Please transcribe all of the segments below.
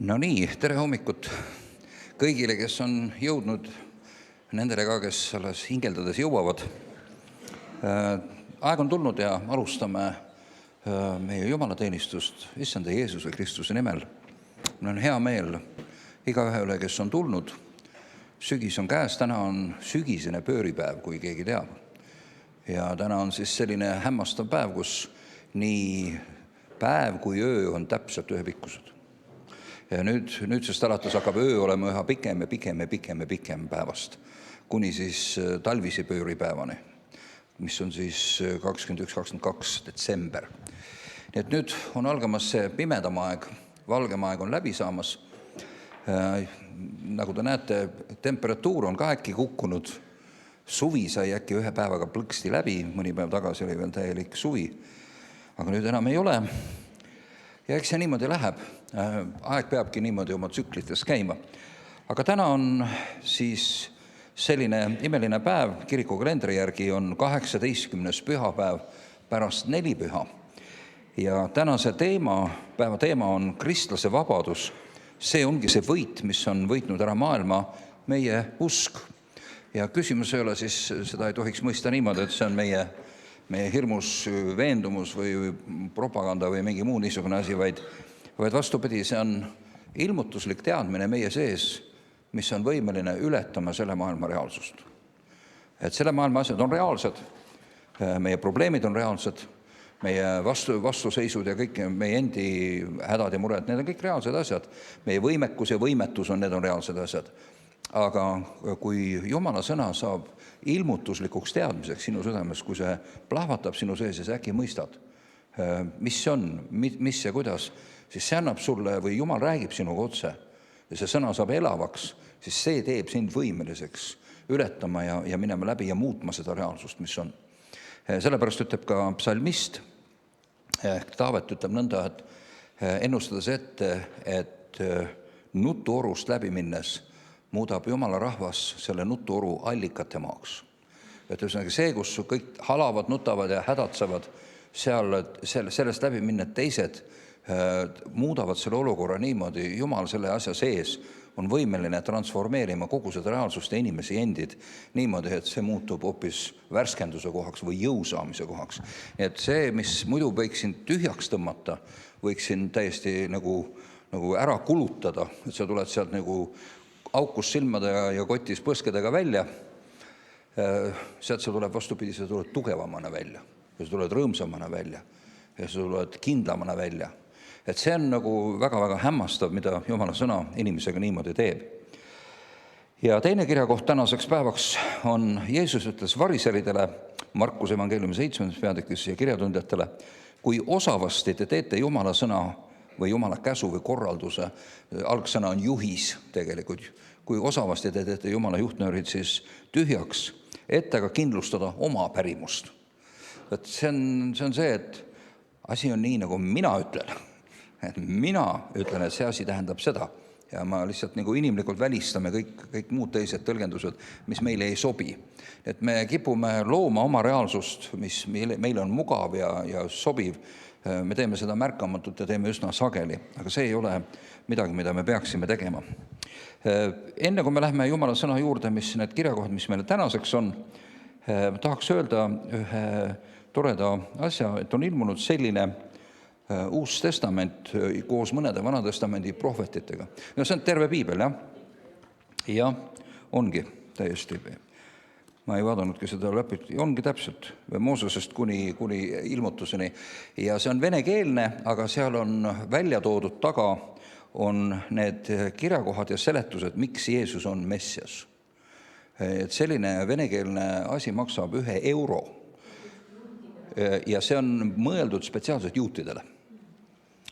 No nii, tere hommikut kõigile, kes on jõudnud, nendele ka, kes alles hingeldades jõuavad. Aeg on tulnud ja alustame meie jumalateenistust Issanda Jeesuse Kristuse nimel. Mul on hea meel igaühe üle, kes on tulnud. Sügis on käes, täna on sügisene pööripäev, kui keegi teab. Ja täna on siis selline hämmastav päev, kus nii päev kui öö on täpselt ühepikkused. Ja nüüdsest alates hakkab öö olema üha pikem ja pikem päevast, kuni siis talvise pööripäevani, mis on siis 21-22 detsember. Nii et nüüd on algamas see pimedam aeg, valgem aeg on läbi saamas. Nagu te näete, temperatuur on ka äkki kukkunud. Suvi sai äkki ühe päevaga plõksti läbi, mõni päev tagasi oli veel täielik suvi, aga nüüd enam ei ole. Ja eks see niimoodi läheb. Aeg peabki niimoodi oma tsüklites käima. Aga täna on siis selline imeline päev, kiriku kalendri järgi on 18. pühapäev pärast nelipüha. Ja tänase päeva teema on kristlase vabadus. See ongi see võit, mis on võitnud ära maailma, meie usk. Ja küsimus ei ole siis, seda ei tohiks mõista niimoodi, et see on meie hirmus veendumus või propaganda või mingi muu niisugune asi, vaid vastupidi, see on ilmutuslik teadmine meie sees, mis on võimeline ületama selle maailma reaalsust. Et selle maailma asjad on reaalsed, meie probleemid on reaalsed, meie vastuseisud ja kõik meie endi hädad ja mured, need on kõik reaalsed asjad. Meie võimekus ja võimetus need on reaalsed asjad. Aga kui Jumala sõna saab ilmutuslikuks teadmiseks sinu südames, kui see plahvatab sinu sees ja sa äkki mõistad, mis see on, mis ja kuidas, siis see annab sulle või Jumal räägib sinuga otse ja see sõna saab elavaks, siis see teeb sind võimeliseks ületama ja minema läbi ja muutma seda reaalsust, mis on. Sellepärast ütleb ka psalmist, Taavet ütleb nõnda, et ennustades ette, et nutuorust läbi minnes muudab Jumala rahvas selle nutuoru allikate maaks. Et see, kus kõik halavad, nutavad ja hädatsevad, sellest läbi minna teised muudavad selle olukorra niimoodi, Jumal selle asja sees on võimeline transformeerima kogu seda reaalsust ja inimesi endid niimoodi, et see muutub hoopis värskenduse kohaks või jõusaamise kohaks. Et see, mis muidu võiks sind tühjaks tõmmata, võiks sind täiesti nagu ära kulutada, et sa tuled sealt nagu aukus silmade ja kotis põskedega välja, sealt sa tuleb vastupidi, sa tuled tugevamana välja ja sa tuled rõõmsamana välja ja sa tuled kindlamana välja. Et see on nagu väga-väga hämmastav, mida Jumala sõna inimesega niimoodi teeb. Ja teine kirjakoht tänaseks päevaks on Jeesus ütles variseridele, Markuse evangeeliumi 7. peatükis ja kirjatundjatele, kui osavasti te teete Jumala sõna või Jumala käsu või korralduse, algsõna on juhis tegelikult, kui osavasti te teete Jumala juhtnöörid siis tühjaks, et aga kindlustada oma pärimust. Et see on see, et asi on nii, nagu mina ütlen. Et mina ütlen, et see asi tähendab seda ja ma lihtsalt nagu inimlikult välistame kõik muud teised tõlgendused, mis meile ei sobi. Et me kipume looma oma reaalsust, mis meile on mugav ja sobiv. Me teeme seda märkamatult ja teeme üsna sageli, aga see ei ole midagi, mida me peaksime tegema. Enne kui me lähme Jumala sõna juurde, mis need kirjakohad, mis meile tänaseks on, tahaks öelda ühe toreda asja, et on ilmunud selline Uus testament koos mõnede Vanatestamendi prohvetitega. No see on terve piibel, jah? Ja ongi täiesti. Ma ei vaadanudki seda läbi, ongi täpselt Moosesest kuni ilmutuseni. Ja see on venekeelne, aga seal on välja toodud taga on need kirjakohad ja seletused, miks Jeesus on Messias. Et selline venekeelne asi maksab €1. Ja see on mõeldud spetsiaalselt juutidele.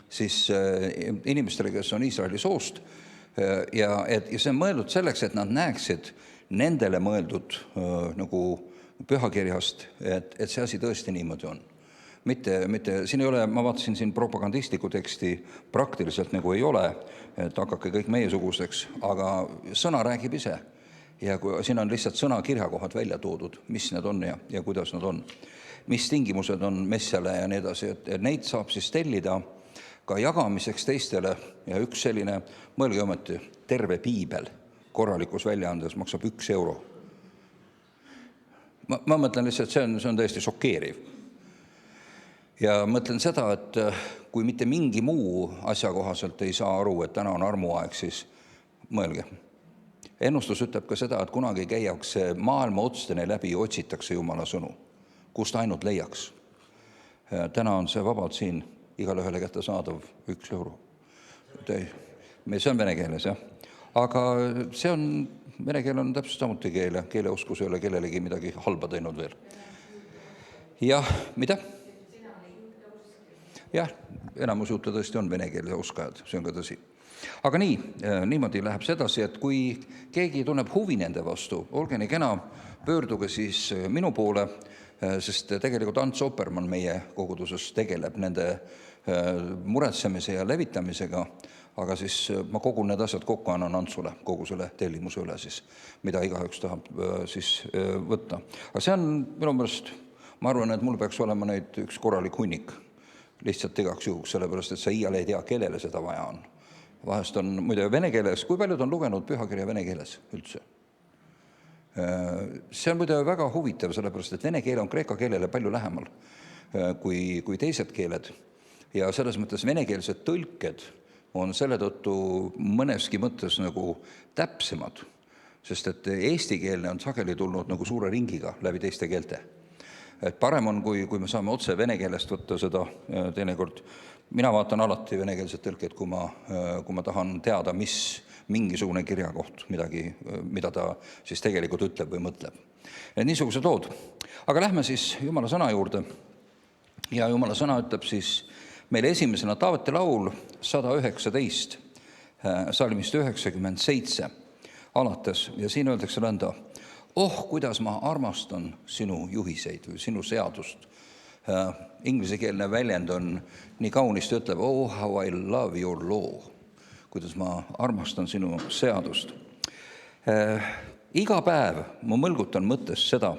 Siis inimestele, kes on Iisraeli soost ja see on mõeldud selleks, et nad näeksid nendele mõeldud nagu pühakirjast, et see asi tõesti niimoodi on. Mitte, siin ei ole, ma vaatasin siin propagandistliku teksti praktiliselt nagu ei ole, et hakake kõik meiesuguseks, aga sõna räägib ise. Ja kui siin on lihtsalt sõna kirjakohad välja toodud, mis need on ja kuidas nad on. Mis tingimused on Messiale ja nii edasi, et neid saab siis tellida ka jagamiseks teistele ja üks selline, mõelge ometi, terve piibel korralikus väljaandes maksab 1 euro. Ma mõtlen lihtsalt, see on täiesti šokeeriv. Ja mõtlen seda, et kui mitte mingi muu asjakohaselt ei saa aru, et täna on armuaeg, siis mõelge. Ennustus ütleb ka seda, et kunagi käiakse maailma otsteni läbi ja otsitakse Jumala sõnu, kust ainult leiaks. Täna on see vabalt siin igale ühele kätte saadav 1 euro. See on vene keeles, jah. Aga see on, vene keel on täpselt samuti keeleoskus ei ole kellelegi midagi halba teinud veel. Jah, mida? Jah, enamus juute tõesti on vene keele oskajad, see on ka tõsi. Aga niimoodi läheb see edasi, et kui keegi tunneb huvi nende vastu, olge nii kena, pöörduge siis minu poole, sest tegelikult Ants Oppermann meie koguduses tegeleb nende muretsemise ja levitamisega, aga siis ma kogun need asjad kokku, annan Antsule kogu selle tellimuse üle siis, mida igaüks tahab siis võtta. Aga see on minu meelest, ma arvan, et mul peaks olema neid üks korralik hunnik, lihtsalt igaks juhuks, sellepärast, et sa iial ei tea, kellele seda vaja on. Vahest on muide vene keeles, kui paljud on lugenud pühakirja vene keeles üldse? See on muide väga huvitav, sellepärast, et vene keel on kreeka keelele palju lähemal kui teised keeled. Ja selles mõttes venekeelsed tõlked on selle tõttu mõneski mõttes nagu täpsemad, sest et eestikeelne on sageli tulnud nagu suure ringiga läbi teiste keelte. Et parem on, kui me saame otse vene keelest võtta seda teinekord. Mina vaatan alati venekeelset tõlkeid, kui ma tahan teada, mis mingisugune kirjakoht midagi, mida ta siis tegelikult ütleb või mõtleb. Niisugused lood. Aga lähme siis Jumala sõna juurde. Ja Jumala sõna ütleb siis meile esimesena Taaveti laul 119, salmist 97 alates. Ja siin öeldakse nõnda: oh, kuidas ma armastan sinu juhiseid või sinu seadust. Inglisekeelne väljend on nii kaunist, ütleb oh, how I love your law. Kuidas ma armastan sinu seadust. Iga päev ma mõlgutan mõttes seda.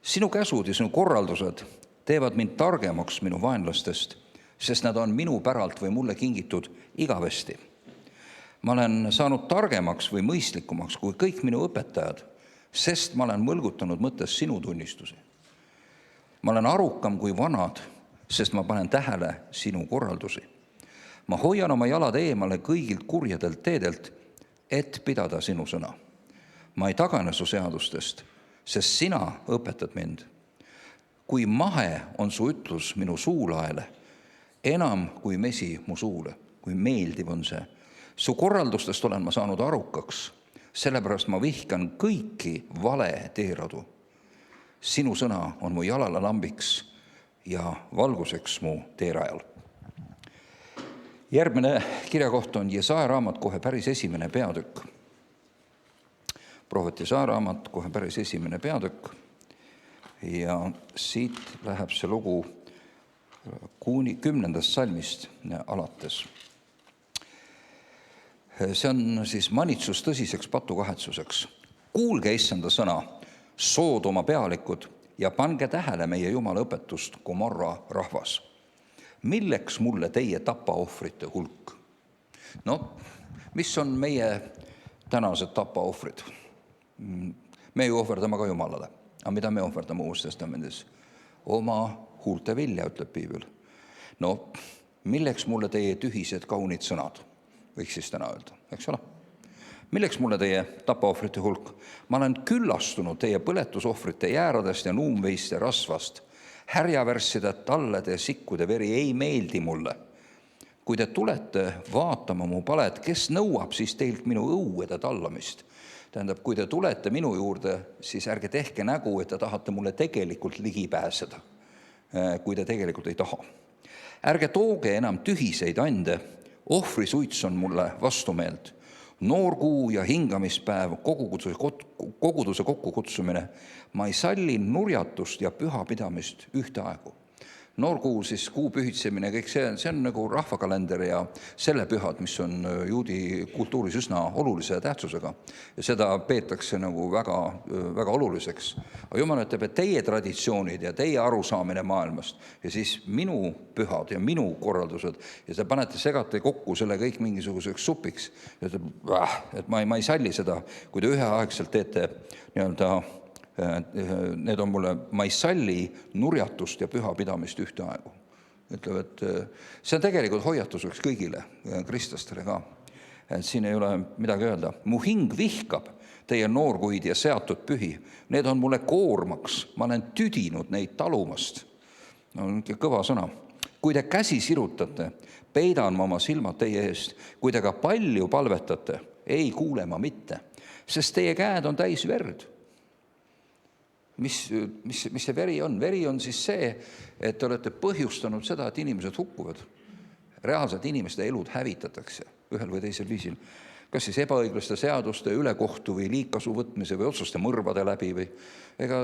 Sinu käsud ja sinu korraldused teevad mind targemaks minu vaenlastest, sest nad on minu päralt või mulle kingitud igavesti. Ma olen saanud targemaks või mõistlikumaks kui kõik minu õpetajad, sest ma olen mõlgutanud mõttes sinu tunnistusi. Ma olen arukam kui vanad, sest ma panen tähele sinu korraldusi. Ma hoian oma jalad eemale kõigilt kurjadelt teedelt, et pidada sinu sõna. Ma ei tagane su seadustest, sest sina õpetad mind. Kui mahe on su ütlus minu suulaele, enam kui mesi mu suule, kui meeldiv on see. Su korraldustest olen ma saanud arukaks, sellepärast ma vihkan kõiki vale teeradu. Sinu sõna on mu jalale lambiks ja valguseks mu teerajal. Järgmine kirjakoht on Jesaja raamat, kohe päris esimene peatükk. Prohvet Jesaja raamat, kohe päris esimene peatükk. Ja siit läheb see lugu 10. salmist alates. See on siis manitsus tõsiseks patukahetsuseks. Kuulge issanda sõna, Soodoma pealikud, ja pange tähele meie Jumala õpetust, Gomorra rahvas. Milleks mulle teie tapaohvrite hulk? No, mis on meie tänased tapaohvrid? Me ju ohverdame ka Jumalale. Aga mida me ohverdame Uues Testamendis? Oma huulte vilja, ütleb piibel. No, milleks mulle teie tühised kaunid sõnad? Võiks siis täna öelda, eks ole? Milleks mulle teie tapaohvrite hulk? Ma olen küllastunud teie põletusohvrite jääradest ja nuumveiste rasvast. Härjavärsside, tallede, sikkude veri ei meeldi mulle. Kui te tulete vaatama mu palet, kes nõuab siis teilt minu õuede tallamist? Tähendab, kui te tulete minu juurde, siis ärge tehke nägu, et te tahate mulle tegelikult ligi pääseda, kui te tegelikult ei taha. Ärge tooge enam tühiseid ande, ohvrisuits on mulle vastumeelt. Noorkuu ja hingamispäev, koguduse kokkukutsumine. Ma ei salli nurjatust ja pühapidamist ühte aegu. noorkuu, siis kuu pühitsemine, kõik see on nagu rahvakalender ja selle pühad, mis on juudi kultuuris üsna olulise tähtsusega. Ja seda peetakse nagu väga, väga oluliseks. Aga Jumal ütleb, et teie traditsioonid ja teie arusaamine maailmast ja siis minu pühad ja minu korraldused ja te segate kokku selle kõik mingisuguseks supiks. Ja ütleb, et ma ei salli seda, kui te üheaegselt teete nii-öelda need on mulle, ma ei salli nurjatust ja pühapidamist ühtaegu. Ütleb, et see on tegelikult hoiatuseks kõigile kristlastele ka. Et siin ei ole midagi öelda. Mu hing vihkab teie noorkuid ja seatud pühi. Need on mulle koormaks. Ma olen tüdinud neid talumast. No, kõva sõna. Kui te käsi sirutate, peidan ma oma silmad teie eest. Kui te ka palju palvetate, ei kuule ma mitte. Sest teie käed on täis verd. Mis see veri on? Veri on siis see, et te olete põhjustanud seda, et inimesed hukkuvad. Reaalselt inimeste elud hävitatakse ühel või teisel viisil. Kas siis ebaõiglaste seaduste, ülekohtu või liigkasu võtmise või otsuste mõrvade läbi või ega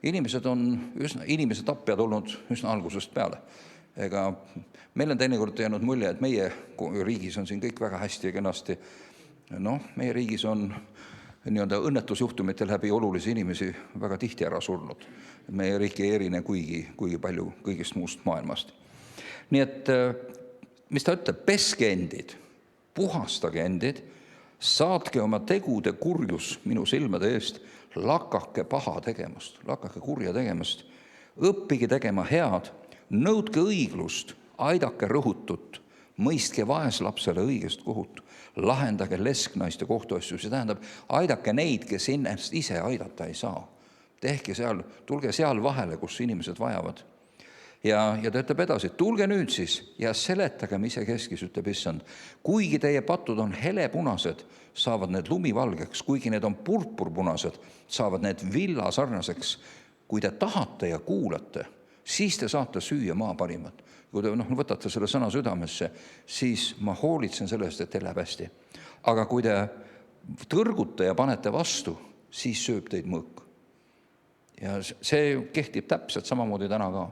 inimese tapjad olnud üsna algusest peale. Ega meil on teinekord jäänud mulje, et meie riigis on siin kõik väga hästi ja kenasti. Meie riigis on nii-öelda õnnetusjuhtumite läbi olulisi inimesi väga tihti ära surnud. Meie riik ei erine kuigi palju kõigist muust maailmast. Nii et, mis ta ütleb, peske endid, puhastage endid, saatke oma tegude kurjus minu silmade eest, lakake paha tegemast, lakake kurja tegemast, õppige tegema head, nõudke õiglust, aidake rõhutut, mõistke vaeslapsele õigest kohut, lahendage lesknaiste kohtuasju, see tähendab, aidake neid, kes ennast ise aidata ei saa. Tehke seal, tulge seal vahele, kus inimesed vajavad. Ja ta ütleb edasi, tulge nüüd siis ja seletagem ise keskis, ütleb issand. Kuigi teie patud on helepunased, saavad need lumivalgeks, kuigi need on purpurpunased, saavad need villasarnaseks. Kui te tahate ja kuulate, siis te saate süüa maa parimat. Kui te võtate selle sõna südamesse, siis ma hoolitsen sellest, et teil läheb hästi. Aga kui te tõrgute ja panete vastu, siis sööb teid mõõk. Ja see kehtib täpselt samamoodi täna ka.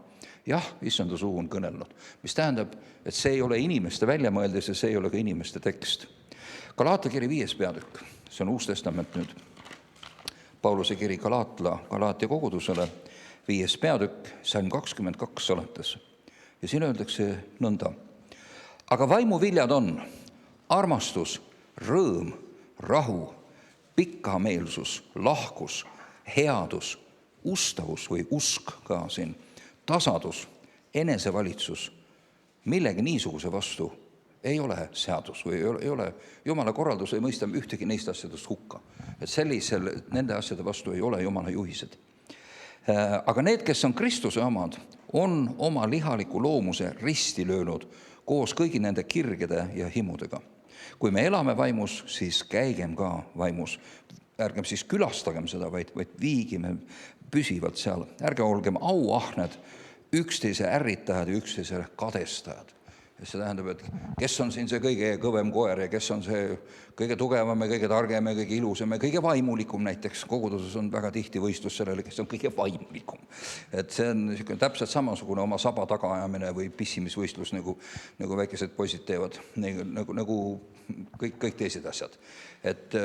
Jah, issanda suu on kõnelnud, mis tähendab, et see ei ole inimeste väljamõeldis ja see ei ole ka inimeste tekst. Galaate kiri 5. peatükk, see on Uus Testament nüüd. Pauluse kiri Galaatia kogudusele, 5. peatükk, salm 22 alates. Ja siin öeldakse nõnda. Aga vaimuviljad on armastus, rõõm, rahu, pikkameelsus, lahkus, headus, ustavus või usk ka siin, tasadus, enesevalitsus. Millegi niisuguse vastu ei ole seadus või ei ole Jumala korraldus, ei mõista ühtegi neist asjadest hukka. Et nende asjade vastu ei ole Jumala juhised. Aga need, kes on Kristuse omad, on oma lihaliku loomuse risti löönud koos kõigi nende kirgede ja himudega. Kui me elame vaimus, siis käigem ka vaimus. Ärgem siis külastagem seda, vaid viigime püsivalt seal. Ärge olgem auahned, üksteise ärritajad ja üksteise kadestajad. Ja see tähendab, et kes on siin see kõige kõvem koer ja kes on see kõige tugevam ja kõige targem ja kõige ilusam ja kõige vaimulikum näiteks. Koguduses on väga tihti võistlus sellele, kes on kõige vaimulikum. Et see on täpselt samasugune oma saba tagaajamine või pissimisvõistlus, nagu väikesed poisid teevad, nagu kõik teised asjad. Et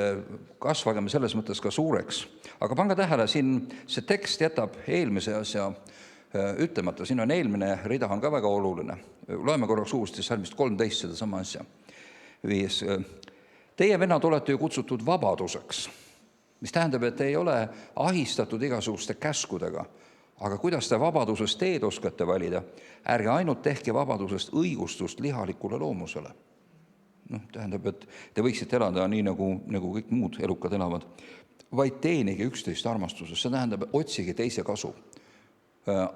kasvagem selles mõttes ka suureks. Aga pange tähele, siin see tekst jätab eelmise asja ütlemata, siin on eelmine rida on ka väga oluline. Loeme korraks uuesti salmist 13 seda sama asja. 5. Teie vennad olete ju kutsutud vabaduseks, mis tähendab, et ei ole ahistatud igasuguste käskudega. Aga kuidas te vabadusest teed oskate valida? Ärge ainult tehke vabadusest õigustust lihalikule loomusele. Tähendab, et te võiksite elada nii, nagu kõik muud elukad elavad, vaid teenige üksteist armastuses. See tähendab, otsige teise kasu.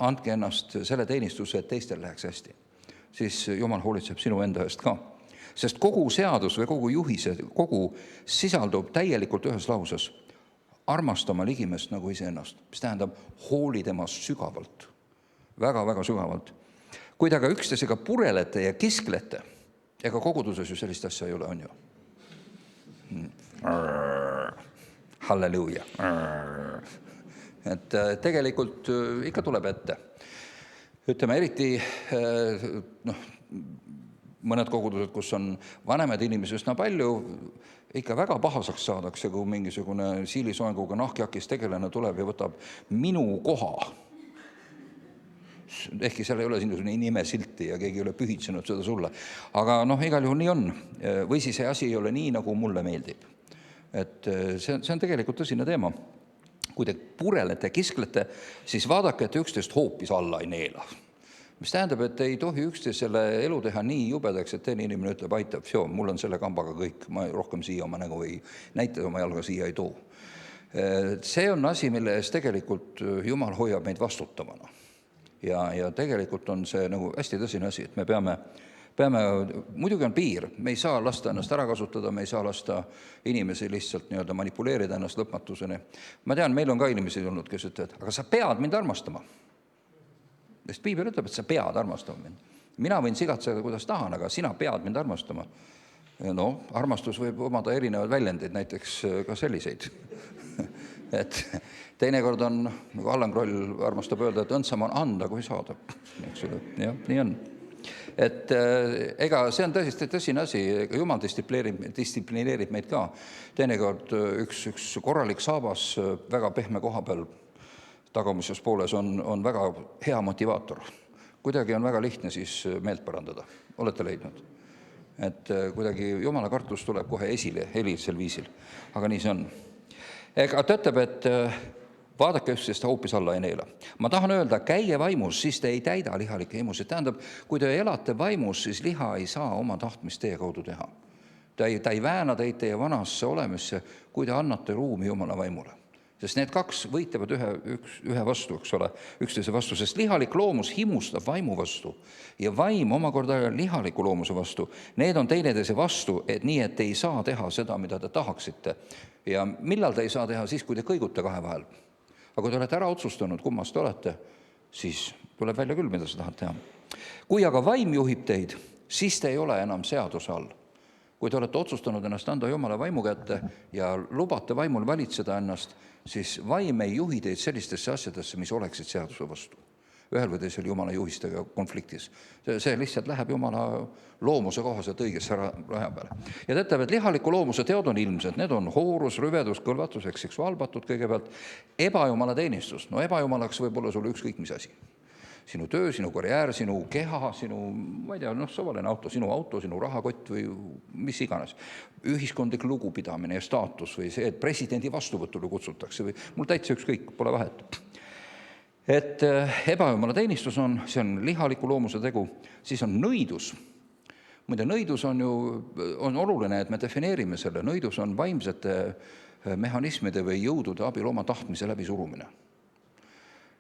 Andke ennast selle teenistuse, et teistel läheks hästi. Siis Jumal hoolitseb sinu enda eest ka. Sest kogu seadus või kogu juhise, kogu sisaldub täielikult ühes lauses. Armastama ligimest nagu iseennast, mis tähendab hooli temast sügavalt. Väga-väga sügavalt. Kui te aga üksteisega purelete ja kisklete, ega koguduses ju sellist asja ei ole, on ju? Halleluuja. Et tegelikult ikka tuleb ette. ütleme eriti mõned kogudused, kus on vanemaid inimesi üsna palju, ikka väga pahaseks saadakse, kui mingisugune siilisoenguga nahkjakis tegelane tuleb ja võtab minu koha. Ehkki seal ei ole sinusugune nimesilti ja keegi ei ole pühitsenud seda sulle. Aga igal juhul nii on. Või siis see asi ei ole nii, nagu mulle meeldib. Et see on tegelikult tõsine teema. Kui te purelete, kisklete, siis vaadake, et üksteist hoopis alla ei neela. Mis tähendab, et ei tohi üksteisele elu teha nii jubedaks, et teine inimene ütleb, aitab, mul on selle kambaga kõik, ma rohkem siia oma nägu ei näita, oma jalga siia ei too. See on asi, mille eest tegelikult Jumal hoiab meid vastutavana. Ja tegelikult on see nagu hästi tõsine asi, et me peame, muidugi on piir, me ei saa lasta ennast ära kasutada, me ei saa lasta inimesi lihtsalt manipuleerida ennast lõpmatuseni. Ma tean, meil on ka inimesi olnud, kes ütlevad, aga sa pead mind armastama. Sest Piibel ütleb, et sa pead armastama mind. Mina võin sigatseda, kuidas tahan, aga sina pead mind armastama. Armastus võib omada erinevaid väljendeid, näiteks ka selliseid. Et teinekord on, nagu Allan Kroll armastab öelda, et õndsam on anda, kui saada. Jah, nii on. Et ega see on tõesti tõsine asi, Jumal distsiplineerib meid ka. Teinekord üks korralik saabas väga pehme koha peal tagumises pooles on väga hea motivaator. Kuidagi on väga lihtne siis meelt parandada. Olete leidnud? Et kuidagi Jumala kartus tuleb kohe esile helisel viisil. Aga nii see on. Ega ta ütleb, et vaadake üksteist hoopis alla ei neela. Ma tahan öelda, käie vaimus, siis te ei täida lihalikke himusid. Tähendab, kui te elate vaimus, siis liha ei saa oma tahtmist teie kaudu teha. Ta ei vääna teid teie vanasse olemisse, kui te annate ruumi Jumala vaimule. Sest need kaks võitlevad ühe vastu, eks ole, üksteise vastu, sest lihalik loomus himustab vaimu vastu ja vaim omakorda lihaliku loomuse vastu. Need on teineteise vastu, et nii, et te ei saa teha seda, mida te tahaksite. Ja millal te ei saa teha? Siis, kui te kõigute kahe vahel. Aga kui te olete ära otsustanud, kummast te olete, siis tuleb välja küll, mida sa tahad teha. Kui aga vaim juhib teid, siis te ei ole enam seaduse all. Kui te olete otsustanud ennast anda Jumala vaimu kätte ja lubate vaimul valitseda ennast, siis vaim ei juhi teid sellistesse asjadesse, mis oleksid seaduse vastu. Ühel või teisel Jumala juhistega konfliktis. See lihtsalt läheb Jumala loomuse kohaselt õigesse raja peale. Ja ta ütleb, et lihaliku loomuse teod on ilmsed. Need on hoorus, rüvedus, kõlvatus, seksuaalpatud kõigepealt, ebajumala teenistus. Ebajumalaks võib olla sul ükskõik mis asi. Sinu töö, sinu karjäär, sinu keha, sinu, ma ei tea, suvaline auto, sinu rahakott või mis iganes. Ühiskondlik lugupidamine ja staatus või see, et presidendi vastuvõtule kutsutakse või mul täitsa ükskõik, pole vahet. Et ebajumala teenistus see on lihaliku loomuse tegu, siis on nõidus. Muide, nõidus on oluline, et me defineerime selle. Nõidus on vaimsete mehhanismide või jõudude abil oma tahtmise läbi surumine.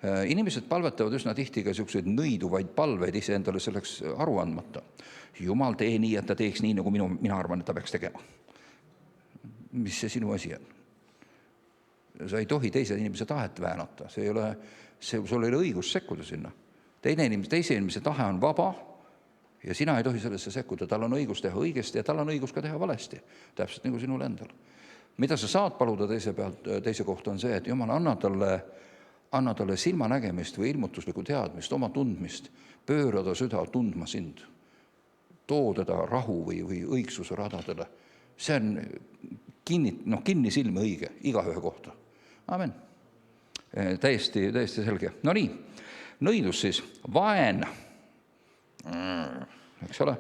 Inimesed palvetavad üsna tihti ka selliseid nõiduvaid palveid ise endale selleks aru andmata. Jumal tee nii, et ta teeks nii, nagu mina arvan, et ta peaks tegema. Mis see sinu asi on? Sa ei tohi teise inimese tahet väänata. Sul ei ole õigus sekkuda sinna. Teise inimese tahe on vaba ja sina ei tohi sellesse sekkuda. Tal on õigus teha õigesti ja tal on õigus ka teha valesti. Täpselt nagu sinul endal. Mida sa saad paluda teise kohta on see, et Jumal anna talle silmanägemist või ilmutuslikku teadmist, oma tundmist, pöörada süda tundma sind, too teda rahu või õigsuse radadele. See on kinni silmi õige igaühe kohta. Amen. Täiesti selge. No nii, nõidus siis, vaen, eks ole,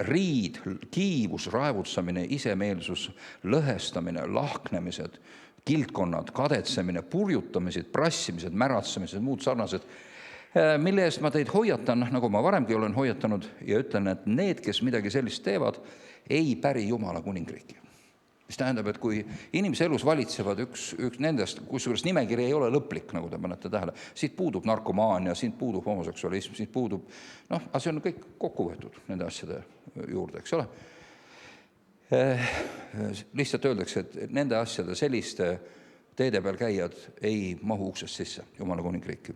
riid, kiivus, raevutsamine, isemeelsus, lõhestamine, lahknemised, kiltkonnad, kadetsemine, purjutamised, prassimised, märatsemised, muud sarnased, mille eest ma teid hoiatan, nagu ma varemgi olen hoiatanud ja ütlen, et need, kes midagi sellist teevad, ei päri Jumala kuningriiki. Mis tähendab, et kui inimese elus valitsevad üks nendest, kusjuures nimekiri ei ole lõplik, nagu te panete tähele, siit puudub narkomaania, siit puudub homoseksualism, siit puudub, aga see on kõik kokku võetud nende asjade juurde, eks ole. Lihtsalt öeldakse, et nende asjade selliste teede peal käijad ei mahu uksest sisse Jumala kuningriiki.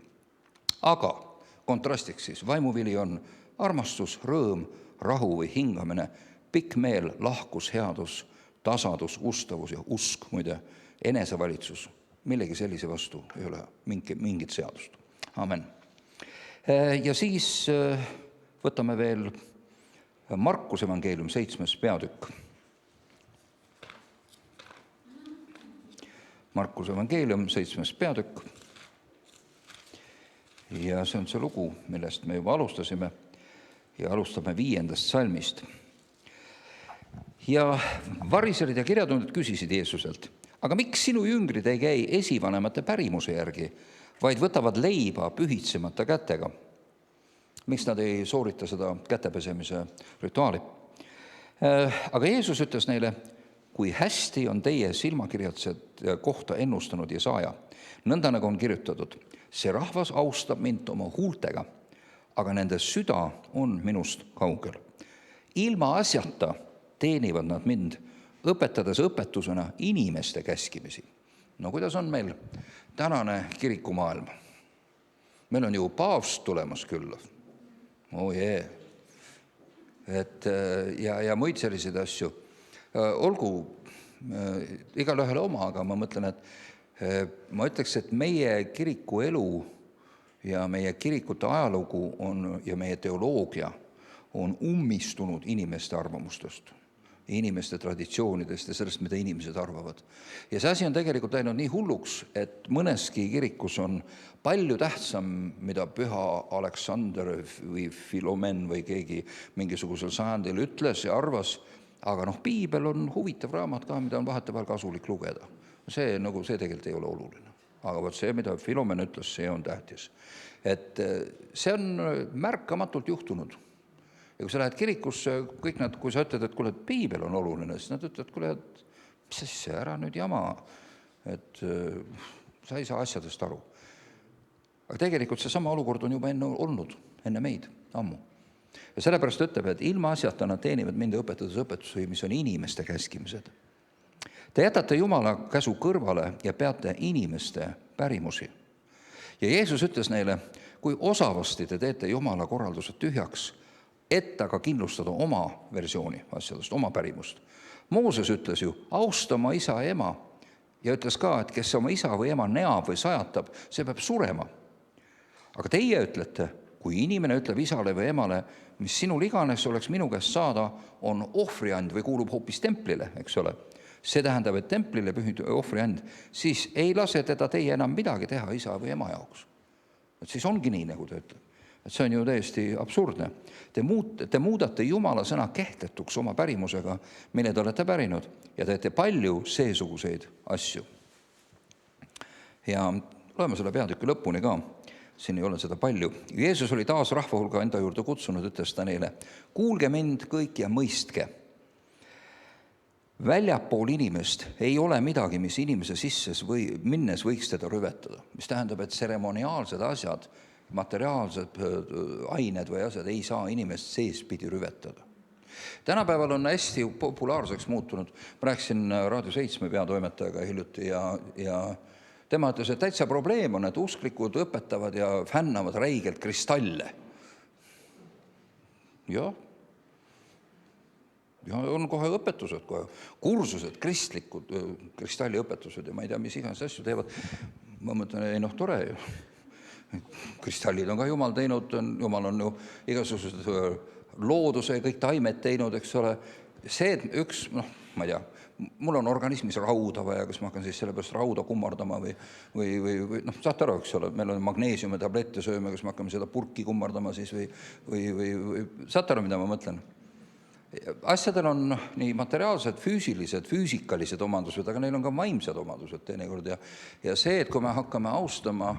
Aga kontrastiks siis, vaimuvili on armastus, rõõm, rahu või hingamine, pikk meel, lahkus, headus, tasadus, ustavus ja usk, muide, enesevalitsus. Millegi sellise vastu ei ole mingit seadust. Amen. Ja siis võtame veel Markuse evangeelium 7. peatükk. Markuse evangeelium 7. peatükk. Ja see on see lugu, millest me juba alustasime ja alustame 5. salmist. Ja variserid ja kirjatundjad küsisid Jeesuselt, aga miks sinu jüngrid ei käi esivanemate pärimuse järgi, vaid võtavad leiba pühitsemata kätega? Miks nad ei soorita seda kätepesemise rituaali? Aga Jeesus ütles neile, kui hästi on teie silmakirjatsed kohta ennustanud Jesaja, nõnda nagu on kirjutatud, see rahvas austab mind oma huultega, aga nende süda on minust kaugel. Ilma asjata teenivad nad mind, õpetades õpetusena inimeste käskimisi. No kuidas on meil tänane kirikumaailm? Meil on ju paavst tulemas külla. Ja muid selliseid asju. Olgu igalühele oma, aga ma mõtlen, et ma ütleks, et meie kiriku elu ja meie kirikute ajalugu ja meie teoloogia on ummistunud inimeste arvamustest, inimeste traditsioonidest ja sellest, mida inimesed arvavad. Ja see asi on tegelikult läinud nii hulluks, et mõneski kirikus on palju tähtsam, mida püha Aleksander või Filomen või keegi mingisugusel sajandil ütles ja arvas, aga piibel on huvitav raamat ka, mida on vahetevahel kasulik lugeda. See tegelikult ei ole oluline. Aga võt see, mida Filomen ütles, see on tähtis. Et see on märkamatult juhtunud. Ja kui sa lähed kirikusse, kõik nad, kui sa ütled, et kuule, piibel on oluline, siis nad ütlevad, kuule, mis see ära nüüd jama, et sa ei saa asjadest aru. Aga tegelikult see sama olukord on juba enne meid, ammu. Ja sellepärast ütleb, et ilma asjata nad teenivad mind õpetades õpetusi, mis on inimeste käskimised. Te jätate Jumala käsu kõrvale ja peate inimeste pärimusi. Ja Jeesus ütles neile, kui osavasti te teete Jumala korraldused tühjaks, et aga kindlustada oma versiooni asjadest, oma pärimust. Mooses ütles ju, austa oma isa ja ema, ja ütles ka, et kes oma isa või ema neab või sajatab, see peab surema. Aga teie ütlete, kui inimene ütleb isale või emale, mis sinul iganes oleks minu käest saada, on ohvriand või kuulub hoopis templile, eks ole. See tähendab, et templile pühitud ohvriand, siis ei lase teda teie enam midagi teha isa või ema jaoks. Et siis ongi nii, nagu ta ütleb. Et see on ju täiesti absurdne. Te muudate Jumala sõna kehtetuks oma pärimusega, mille te olete pärinud, ja teete palju seesuguseid asju. Ja loeme selle peatüki lõpuni ka, siin ei ole seda palju. Jeesus oli taas rahva hulga enda juurde kutsunud, ütles ta neile, kuulge mind kõik ja mõistke. Väljapool inimest ei ole midagi, mis inimese sisse minnes võiks teda rüvetada. Mis tähendab, et seremoniaalsed asjad, materiaalsed ained või asjad ei saa inimest seespidi rüvetada. Tänapäeval on hästi populaarseks muutunud. Ma rääkisin Raadio 7 peatoimetajaga hiljuti ja tema ütles, et täitsa probleem on, et usklikud õpetavad ja fännavad räigelt kristalle. Ja on kohe õpetused, kursused, kristlikud kristalliõpetused ja ma ei tea, mis iganes asju teevad. Ma mõtlen, tore ju. Kristallid on ka Jumal teinud, Jumal on ju igasugused looduse ja kõik taimed teinud, eks ole. See, et ma ei tea, mul on organismis rauda vaja, kas ma hakkan siis sellepärast rauda kummardama või saate aru, eks ole, meil on magneesiumi tablette sööme, kas me hakkame seda purki kummardama siis või saate aru, mida ma mõtlen? Asjadel on nii materiaalsed, füüsilised, füüsikalised omadused, aga neil on ka vaimsed omadused teinekord. Ja see, et kui me hakkame austama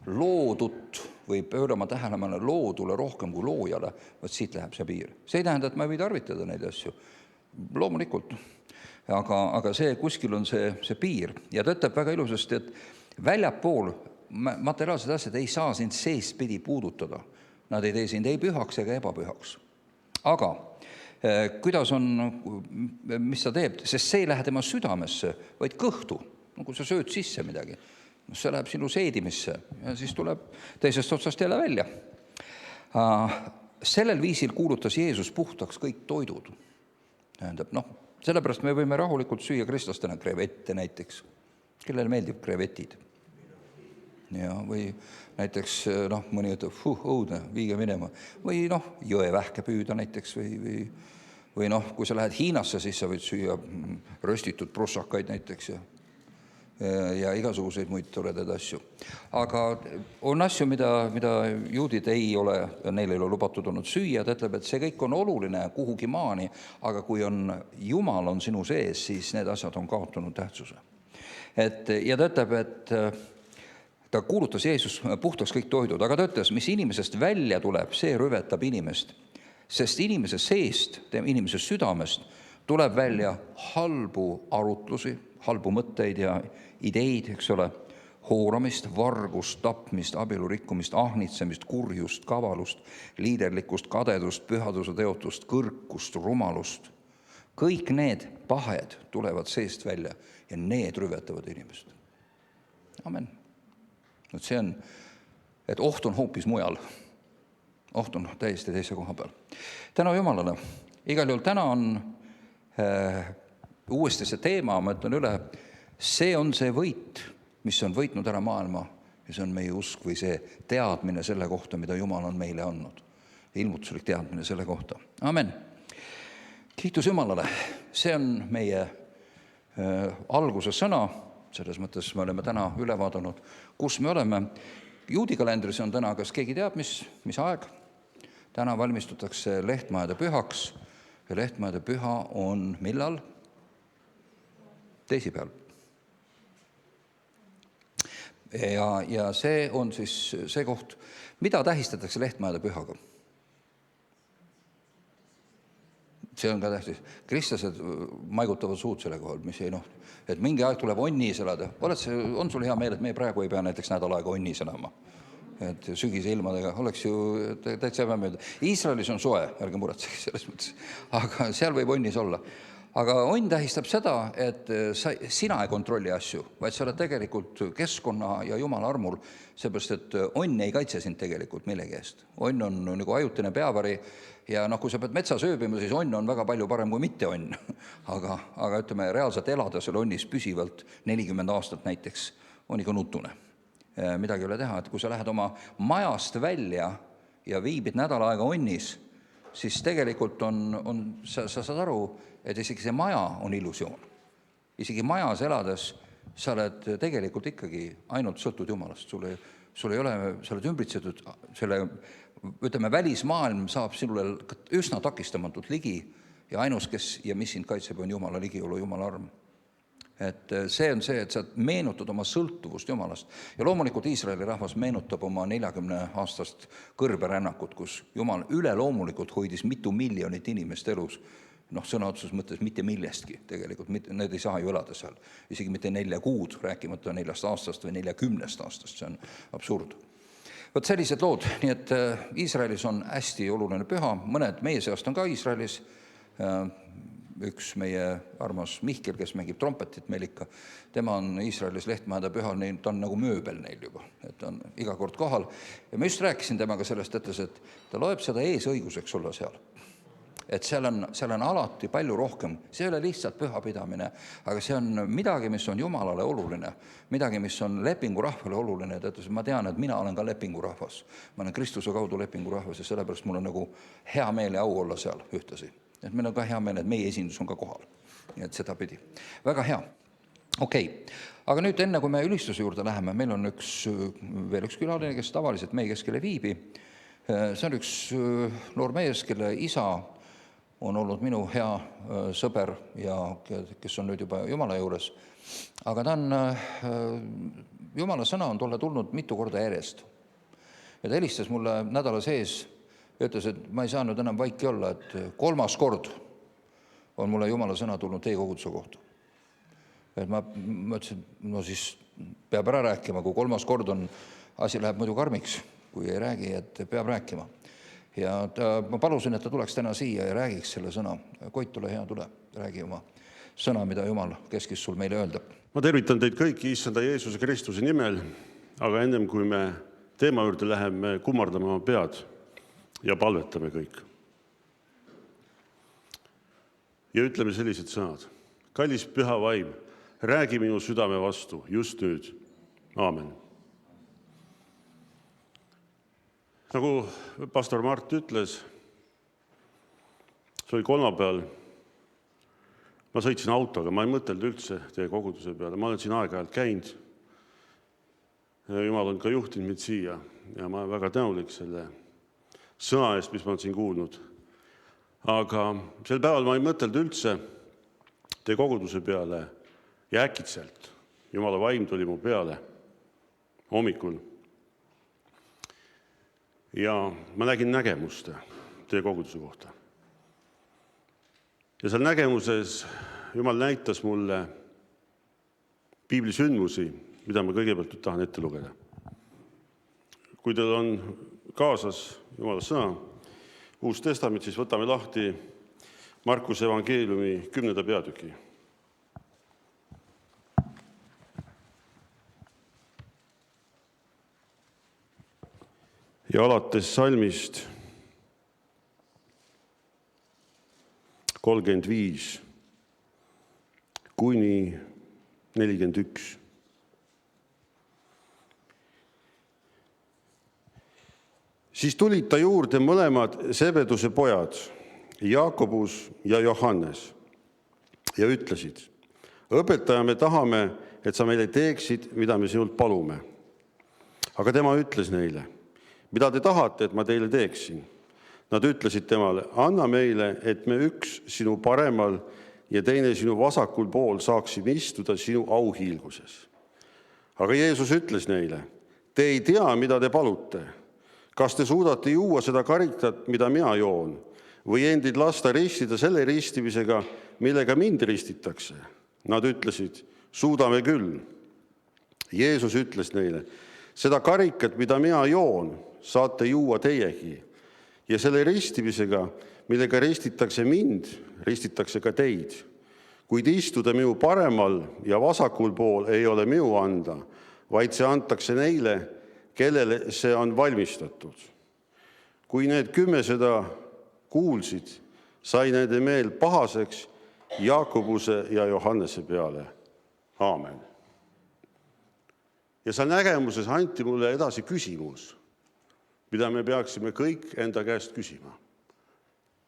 loodut või pöörama tähelepanu loodule rohkem kui loojale, võt siit läheb see piir. See ei tähenda, et ma ei või tarvitada neid asju. Loomulikult. Aga see kuskil on see piir. Ja ta ütleb väga ilusasti, et väljapool materiaalsed asjad ei saa sind seespidi puudutada. Nad ei tee sind ei pühaks ega ebapühaks. Aga kuidas on, mis ta teeb, sest see ei lähe tema südamesse, vaid kõhtu, kui sa sööd sisse midagi. See läheb sinu seedimisse ja siis tuleb teisest otsast jälle välja. Sellel viisil kuulutas Jeesus puhtaks kõik toidud. Tähendab, sellepärast me võime rahulikult süüa kristlastena krevette näiteks. Kellele meeldib krevetid? Ja, või näiteks mõni ütleb, õudne, viige minema. Või jõevähke püüda näiteks või kui sa lähed Hiinasse, siis sa võid süüa röstitud prussakaid näiteks ja igasuguseid muid toredaid asju. Aga on asju, mida juudid neil ei ole lubatud olnud süüa. Ta ütleb, et see kõik on oluline kuhugi maani, aga kui Jumal on sinu sees, siis need asjad on kaotanud tähtsuse. Ja ta ütleb, et ta kuulutas Jeesus puhtaks kõik toidud, aga ta ütles, mis inimesest välja tuleb, see rüvetab inimest. Sest inimese seest, inimese südamest tuleb välja halbu arutlusi, halbu mõtteid ja ideid, eks ole, hooramist, vargust, tapmist, abielurikkumist, ahnitsemist, kurjust, kavalust, liiderlikkust, kadedust, pühaduse teotust, kõrkust, rumalust. Kõik need pahed tulevad seest välja ja need rüvetavad inimest. Amen. See on, et oht on hoopis mujal. Oht on täiesti teise koha peal. Tänu Jumalale. Igal juhul täna on uuesti see teema, ma ütlen üle, see on see võit, mis on võitnud ära maailma ja see on meie usk või see teadmine selle kohta, mida Jumal on meile andnud. Ilmutuslik teadmine selle kohta. Amen. Kiitus Jumalale. See on meie alguse sõna. Selles mõttes me oleme täna üle vaadanud, kus me oleme. Juudi kalendris on täna, kas keegi teab, mis aeg? Täna valmistutakse Lehtmaade pühaks ja Lehtmaade püha on millal? Teisipäeval. Ja see on siis see koht, mida tähistatakse Lehtmaade pühaga. See on ka tähtis. Kristlased maigutavad suud selle kohal, mis ei et mingi aeg tuleb onnis elada. On sul hea meel, et me praegu ei pea näiteks nädal aega onnis elama? Et sügise ilmadega oleks ju täitsa ebameeldiv. Iisraelis on soe, ärge muretsege selles mõttes, aga seal võib onnis olla. Aga onn tähistab seda, et sina ei kontrolli asju, vaid sa oled tegelikult keskkonna ja Jumala armul, seepärast, et onn ei kaitse sind tegelikult millegi eest. Onn on nagu ajutine peavari ja kui sa pead metsas ööbima, siis onn on väga palju parem kui mitte onn. Aga ütleme, reaalselt elada seal onnis püsivalt 40 aastat näiteks on ikka nutune. Midagi ei ole teha, et kui sa lähed oma majast välja ja viibid nädal aega onnis, siis tegelikult sa saad aru, et isegi see maja on illusioon. Isegi majas elades sa oled tegelikult ikkagi ainult sõltud Jumalast. Sul ei ole, sa oled ümbritsetud, välismaailm saab sinule üsna takistamatult ligi ja ainus, mis sind kaitseb, on Jumala ligiolu, Jumala arm. Et see on see, et sa meenutad oma sõltuvust Jumalast. Ja loomulikult Iisraeli rahvas meenutab oma 40-aastast kõrberännakut, kus Jumal üleloomulikult hoidis mitu miljonit inimest elus. Sõna otseses mõttes mitte millestki tegelikult, need ei saa ju elada seal. Isegi mitte 4 kuud, rääkimata 4 aastast või 40 aastast, see on absurd. Võt sellised lood, nii et Iisraelis on hästi oluline püha, mõned meie seast on ka Iisraelis, üks meie armas Mihkel, kes mängib trompetit meil ikka, tema on Iisraelis Lehtmaade pühal, ta on nagu mööbel neil juba, et on iga kord kohal. Ja ma just rääkisin temaga sellest, ütles, et ta loeb seda eesõiguseks olla seal. Et seal on alati palju rohkem, see ei ole lihtsalt pühapidamine, aga see on midagi, mis on Jumalale oluline, midagi, mis on lepingurahvale oluline. Ta ütles, ma tean, et mina olen ka lepingurahvas, ma olen Kristuse kaudu lepingurahvas ja sellepärast mul on nagu hea meel ja au olla seal ühtasi. Et meil on ka hea meel, et meie esindus on ka kohal. Nii et seda pidi. Väga hea. Okei. Aga nüüd enne, kui me ülistuse juurde läheme, meil on veel üks külaline, kes tavaliselt meie keskel ei viibi. See on üks noor mees, kelle isa on olnud minu hea sõber ja kes on nüüd juba Jumala juures. Aga Jumala sõna on tolle tulnud mitu korda järjest. Ja ta helistas mulle nädala sees ja ütles, et ma ei saanud enam vaiki olla, et 3. kord on mulle Jumala sõna tulnud teie koguduse kohta. Et ma ütlesin, siis peab ära rääkima, kui 3. kord on, asi läheb muidu karmiks, kui ei räägi, et peab rääkima. Ja ma palusin, et ta tuleks täna siia ja räägiks selle sõna. Koit, tule hea, tule, räägi oma sõna, mida Jumal keskis sul meile öelda. Ma tervitan teid kõiki Issanda Jeesuse Kristuse nimel, aga ennem kui me teema juurde läheme, kummardame oma pead ja palvetame kõik. Ja ütleme sellised sõnad. Kallis püha vaim, räägi minu südame vastu just nüüd. Aamen. Nagu pastor Mart ütles, see oli kolmapäeval, ma sõitsin autoga, ma ei mõtelnud üldse teie koguduse peale, ma olen siin aeg-ajalt käinud. Jumal on ka juhtinud mind siia ja ma olen väga tänulik selle sõna eest, mis ma olen siin kuulnud. Aga sel päeval ma ei mõtelnud üldse teie koguduse peale ja äkitselt Jumala vaim tuli mu peale hommikul. Ja ma nägin nägemust teie koguduse kohta. Ja seal nägemuses Jumal näitas mulle piibli sündmusi, mida ma kõigepealt nüüd tahan ette lugeda. Kui teil on kaasas Jumala sõna, Uus Testament, siis võtame lahti Markuse evangeeliumi 10. peatüki. Ja alates salmist 35 kuni 41. Siis tulid ta juurde mõlemad Sebeduse pojad, Jaakobus ja Johannes, ja ütlesid: õpetaja, me tahame, et sa meile teeksid, mida me sinult palume. Aga tema ütles neile: mida te tahate, et ma teile teeksin? Nad ütlesid temale: anna meile, et me üks sinu paremal ja teine sinu vasakul pool saaksime istuda sinu auhiilguses. Aga Jeesus ütles neile: te ei tea, mida te palute. Kas te suudate juua seda karikat, mida mina joon, või endid lasta ristida selle ristimisega, millega mind ristitakse? Nad ütlesid: suudame küll. Jeesus ütles neile: seda karikat, mida mina joon, saate juua teiegi. Ja selle ristimisega, millega ristitakse mind, ristitakse ka teid. Kuid istuda minu paremal ja vasakul pool ei ole minu anda, vaid see antakse neile, kellele see on valmistatud. Kui need 10 seda kuulsid, sai nende meel pahaseks Jaakobuse ja Johannese peale. Aamen. Ja seal nägemuses anti mulle edasi küsimus, mida me peaksime kõik enda käest küsima.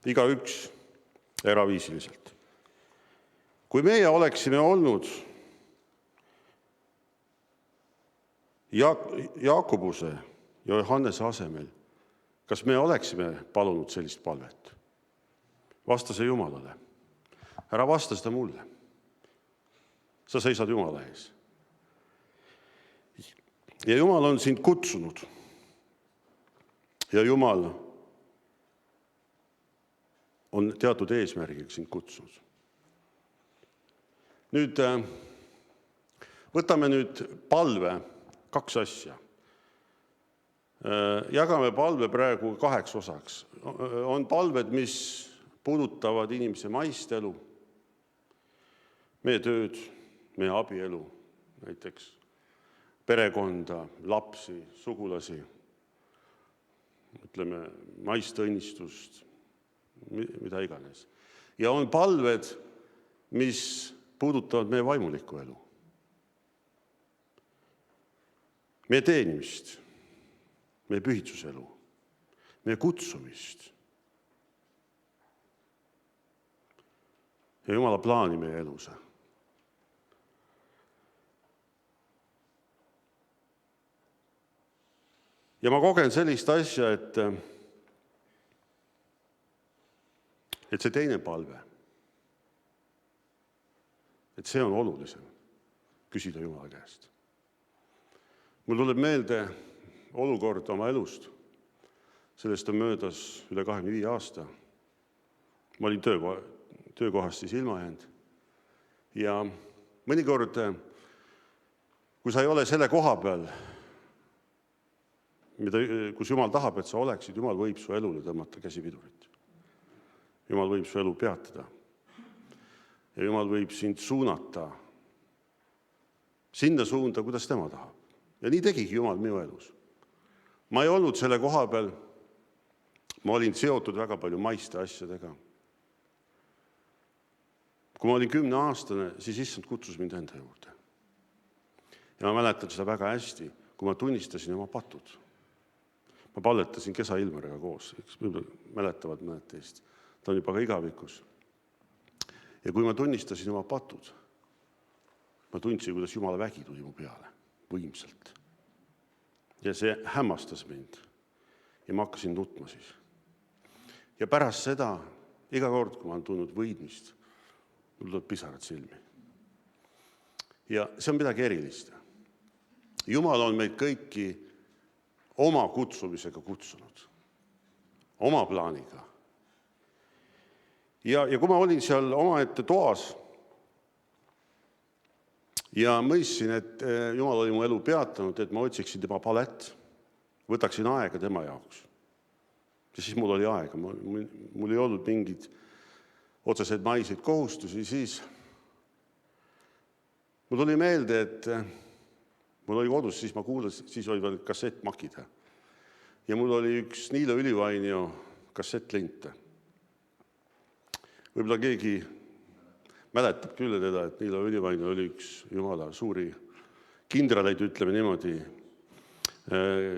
Igaüks eraviisiliselt. Kui meie oleksime olnud Jaakobuse ja Johannese asemel, kas me oleksime palunud sellist palvet? Vasta see Jumalale. Ära vasta seda mulle. Sa seisad Jumala ees. Ja Jumal on sind kutsunud. Ja Jumal on teatud eesmärgiga sind kutsunud. Nüüd võtame palve 2 asja. Jagame palve praegu 2 osaks. On palved, mis puudutavad inimese maist elu, meie tööd, meie abielu, näiteks perekonda, lapsi, sugulasi, ütleme, maist õnnistust, mida iganes. Ja on palved, mis puudutavad meie vaimulikku elu. Meie teenimist, meie pühitsuselu, meie kutsumist ja Jumala plaani meie elus. Ja ma kogen sellist asja, et see teine palve, et see on olulisem küsida Jumala käest. Mul tuleb meelde olukord oma elust. Sellest on möödas üle 25 aasta. Ma olin töökohast siis ilma jäänud. Ja mõnikord, kui sa ei ole selle koha peal, kus Jumal tahab, et sa oleksid, Jumal võib su elule tõmmata käsipidurit. Jumal võib su elu peatada. Ja Jumal võib sind suunata sinna suunda, kuidas tema tahab. Ja nii tegigi Jumal minu elus. Ma ei olnud selle koha peal, ma olin seotud väga palju maiste asjadega. Kui ma olin 10-aastane, siis Issand kutsus mind enda juurde. Ja ma mäletan seda väga hästi, kui ma tunnistasin oma patud. ma palletasin Kesa Ilmariga koos, võib-olla mäletavad mõned teist. Ta on juba ka igavikus. Ja kui ma tunnistasin oma patud, ma tundsin, kuidas Jumala vägi tuli mu peale võimsalt. Ja see hämmastas mind. Ja ma hakkasin nutma siis. Ja pärast seda, iga kord, kui ma olen tundnud võidmist, mul tuleb pisarad silmi. Ja see on midagi erilist. Jumal on meid kõiki oma kutsumisega kutsunud. Oma plaaniga. Ja kui ma olin seal omaette toas ja mõistsin, et Jumal oli mu elu peatanud, et ma otsiksin tema palet, võtaksin aega tema jaoks. Ja siis mul oli aega. Mul ei olnud mingid otseseid maiseid kohustusi. Siis mul tuli meelde, et mul oli kodus, siis ma kuulasin, siis oli veel kassettmakid. Ja mul oli üks Niilo Ülivainio kassettlinte. Võib-olla keegi mäletab küll teda, et Niilo Ülivainio oli üks Jumala suuri kindraleid, ütleme niimoodi,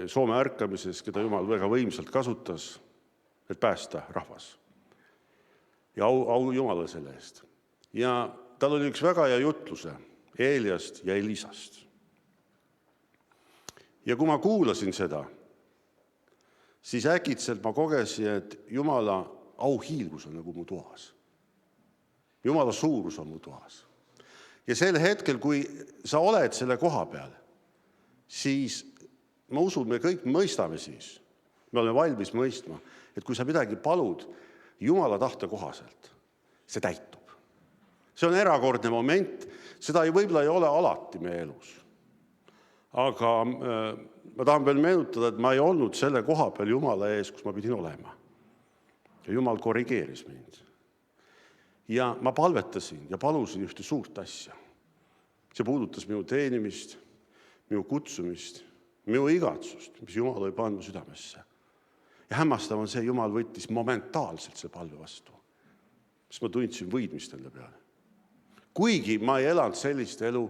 Soome ärkamises, keda Jumal väga võimsalt kasutas, et päästa rahvas. Ja au Jumala selle eest. Ja tal oli üks väga hea jutluse Eeliast ja Elisast. Ja kui ma kuulasin seda, siis äkitselt ma kogesin, et Jumala auhiilgus on nagu mu toas. Jumala suurus on mu toas. Ja sel hetkel, kui sa oled selle koha peal, siis ma usun, me kõik mõistame siis, me oleme valmis mõistma, et kui sa midagi palud Jumala tahte kohaselt, see täitub. See on erakordne moment, seda võib-olla ei ole alati meie elus. Aga ma tahan veel meenutada, et ma ei olnud selle koha peal Jumala ees, kus ma pidin olema. Ja Jumal korrigeeris mind. Ja ma palvetasin ja palusin ühte suurt asja. See puudutas minu teenimist, minu kutsumist, minu igatsust, mis Jumal oli pannud südamesse. Ja hämmastav on see, Jumal võttis momentaalselt see palve vastu. Sest ma tundsin võidmist enda peale. Kuigi ma ei elanud sellist elu,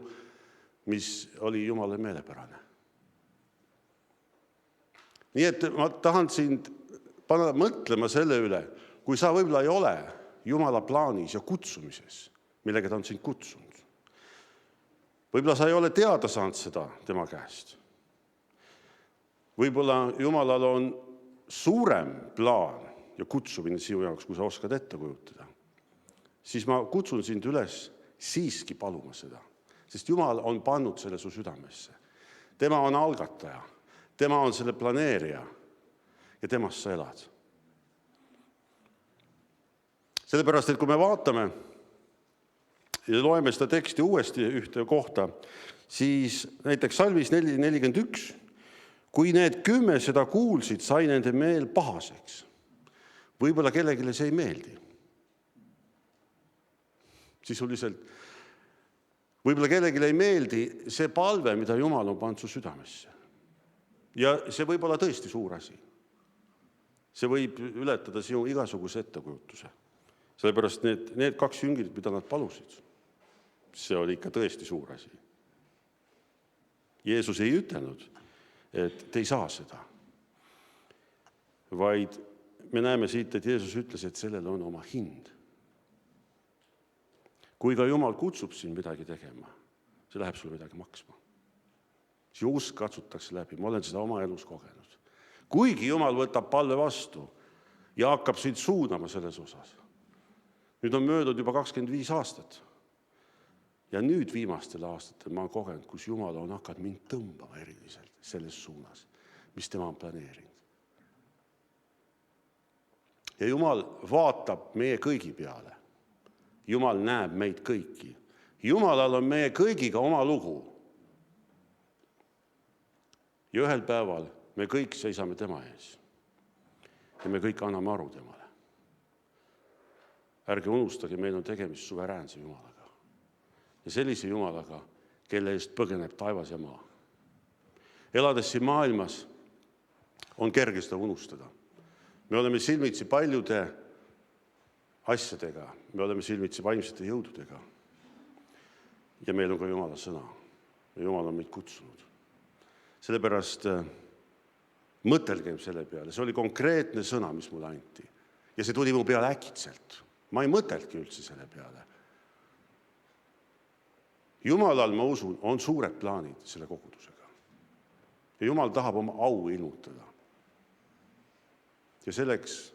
mis oli Jumale meelepärane. Nii et ma tahan sind panna mõtlema selle üle, kui sa võib-olla ei ole Jumala plaanis ja kutsumises, millega ta on sind kutsunud. Võib-olla sa ei ole teada saanud seda tema käest. Võib-olla Jumalal on suurem plaan ja kutsumine sinu jaoks, kui sa oskad ette kujutada. Siis ma kutsun sind üles siiski paluma seda, sest Jumal on pannud selle su südamesse. Tema on algataja, tema on selle planeerija ja temast sa elad. Sellepärast, et kui me vaatame ja loeme seda teksti uuesti ühte kohta, siis näiteks salmis 41, kui need 10 seda kuulsid, sai nende meel pahaseks. Võib-olla kellelegi see ei meeldi. Sisuliselt, võib-olla kellelegi ei meeldi see palve, mida Jumal on pannud su südamesse. Ja see võib olla tõesti suur asi. See võib ületada sinu igasuguse ettekujutuse. Sellepärast need 2 jüngrid, mida nad palusid, see oli ikka tõesti suur asi. Jeesus ei ütelnud, et te ei saa seda. Vaid me näeme siit, et Jeesus ütles, et sellel on oma hind. Kui ka Jumal kutsub sind midagi tegema, see läheb sulle midagi maksma. See usk katsutakse läbi. Ma olen seda oma elus kogenud. Kuigi Jumal võtab palve vastu ja hakkab sind suunama selles osas. Nüüd on möödud juba 25 aastat. Ja nüüd viimastel aastatel ma olen kogenud, kus Jumal on hakanud mind tõmbama eriliselt selles suunas, mis tema on planeerinud. Ja Jumal vaatab meie kõigi peale. Jumal näeb meid kõiki. Jumalal on meie kõigiga oma lugu. Ja ühel päeval me kõik seisame tema ees. Ja me kõik anname aru temale. Ärge unustage, meil on tegemist suveräänse Jumalaga. Ja sellise Jumalaga, kelle eest põgeneb taevas ja maa. Elades siin maailmas on kerge seda unustada. Me oleme silmitsi paljude asjadega, me oleme silmitsi vaimsete jõududega. Ja meil on ka Jumala sõna. Ja Jumal on meid kutsunud. Sellepärast Mõtelgem selle peale, see oli konkreetne sõna, mis mulle anti. Ja see tuli mu peale äkitselt. Ma ei mõtelnudki üldse selle peale. Jumalal, ma usun, on suured plaanid selle kogudusega. Ja Jumal tahab oma au ilmutada. Ja selleks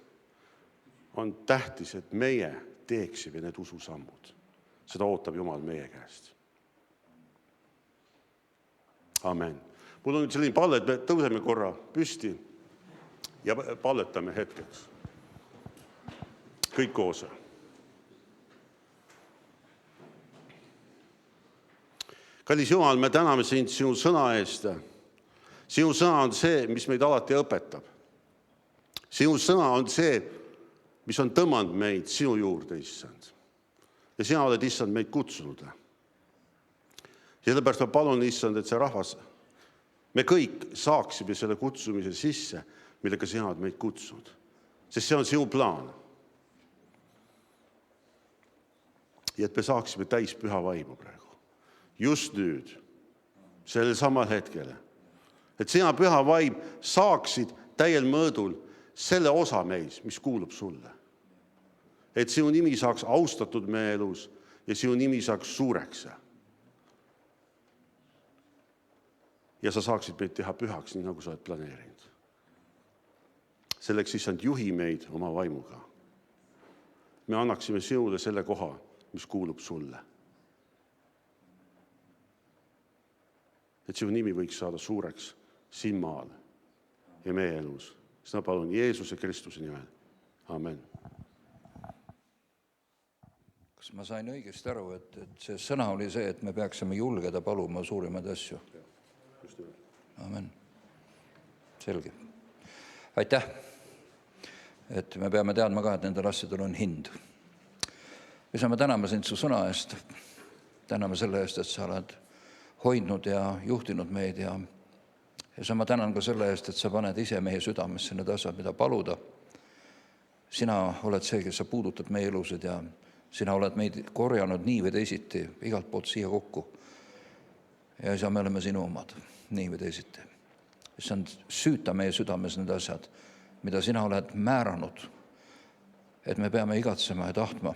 on tähtis, et meie teeksime need ususammud. Seda ootab Jumal meie käest. Amen. Mul on nüüd selline palle, et me tõuseme korra püsti ja palletame hetkeks. Kõik koos. Kallis Jumal, me täname sind sinu sõna eest. Sinu sõna on see, mis meid alati õpetab. Sinu sõna on see, mis on tõmmanud meid sinu juurde, issand. Ja sina oled, issand, meid kutsunud. Sellepärast ma palun, issand, et see rahvas, me kõik saaksime selle kutsumise sisse, millega sina oled meid kutsunud. Sest see on sinu plaan. Ja et me saaksime täis püha vaimu praegu. Just nüüd, sellel samal hetkel. Et sina püha vaim saaksid täiel mõõdul selle osa meis, mis kuulub sulle. Et sinu nimi saaks austatud meie elus ja sinu nimi saaks suureks. Ja sa saaksid meid teha pühaks, nii nagu sa oled planeerinud. Selleks issand juhi meid oma vaimuga. Me annaksime sinule selle koha, mis kuulub sulle. Et sinu nimi võiks saada suureks siin maal ja meie elus. Seda palun Jeesuse Kristuse nimel. Amen. Kas ma sain õigesti aru, et see sõna oli see, et me peaksime julgeda paluma suurimaid asju? Amen. Selge. Aitäh. Et me peame teadma ka, et nendel asjadel on hind. Isa, me täname sind su sõna eest. Täname selle eest, et sa oled hoidnud ja juhtinud meid ja ma tänan ka selle eest, et sa paned ise meie südamesse need asjad, mida paluda. Sina oled see, kes sa puudutad meie elusid ja sina oled meid korjanud nii või teisiti igalt poolt siia kokku. Ja isa, me oleme sinu omad, nii või teisiti. Issand, süüta meie südames need asjad, mida sina oled määranud, et me peame igatsema ja tahtma.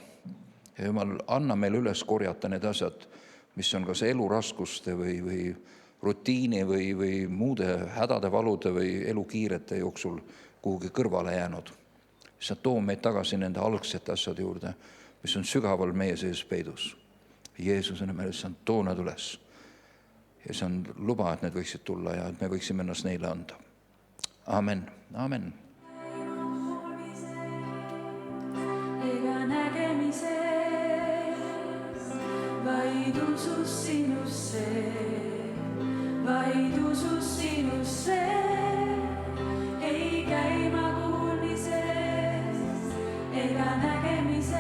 Ja Jumal, anna meil üles korjata need asjad, mis on kas eluraskuste või rutiini või muude hädade, valude või elukiirete jooksul kuhugi kõrvale jäänud. Sa too meid tagasi nende algsete asjade juurde, mis on sügaval meie sees peidus. Jeesuse nimel, sa too nad üles. Ja see on luba, et need võiksid tulla ja et me võiksime ennast neile anda. Amen. Amen. Ega nägemises, vaid usus sinusse, vaid usus sinusse, ei käima kuulmises, ega nägemises,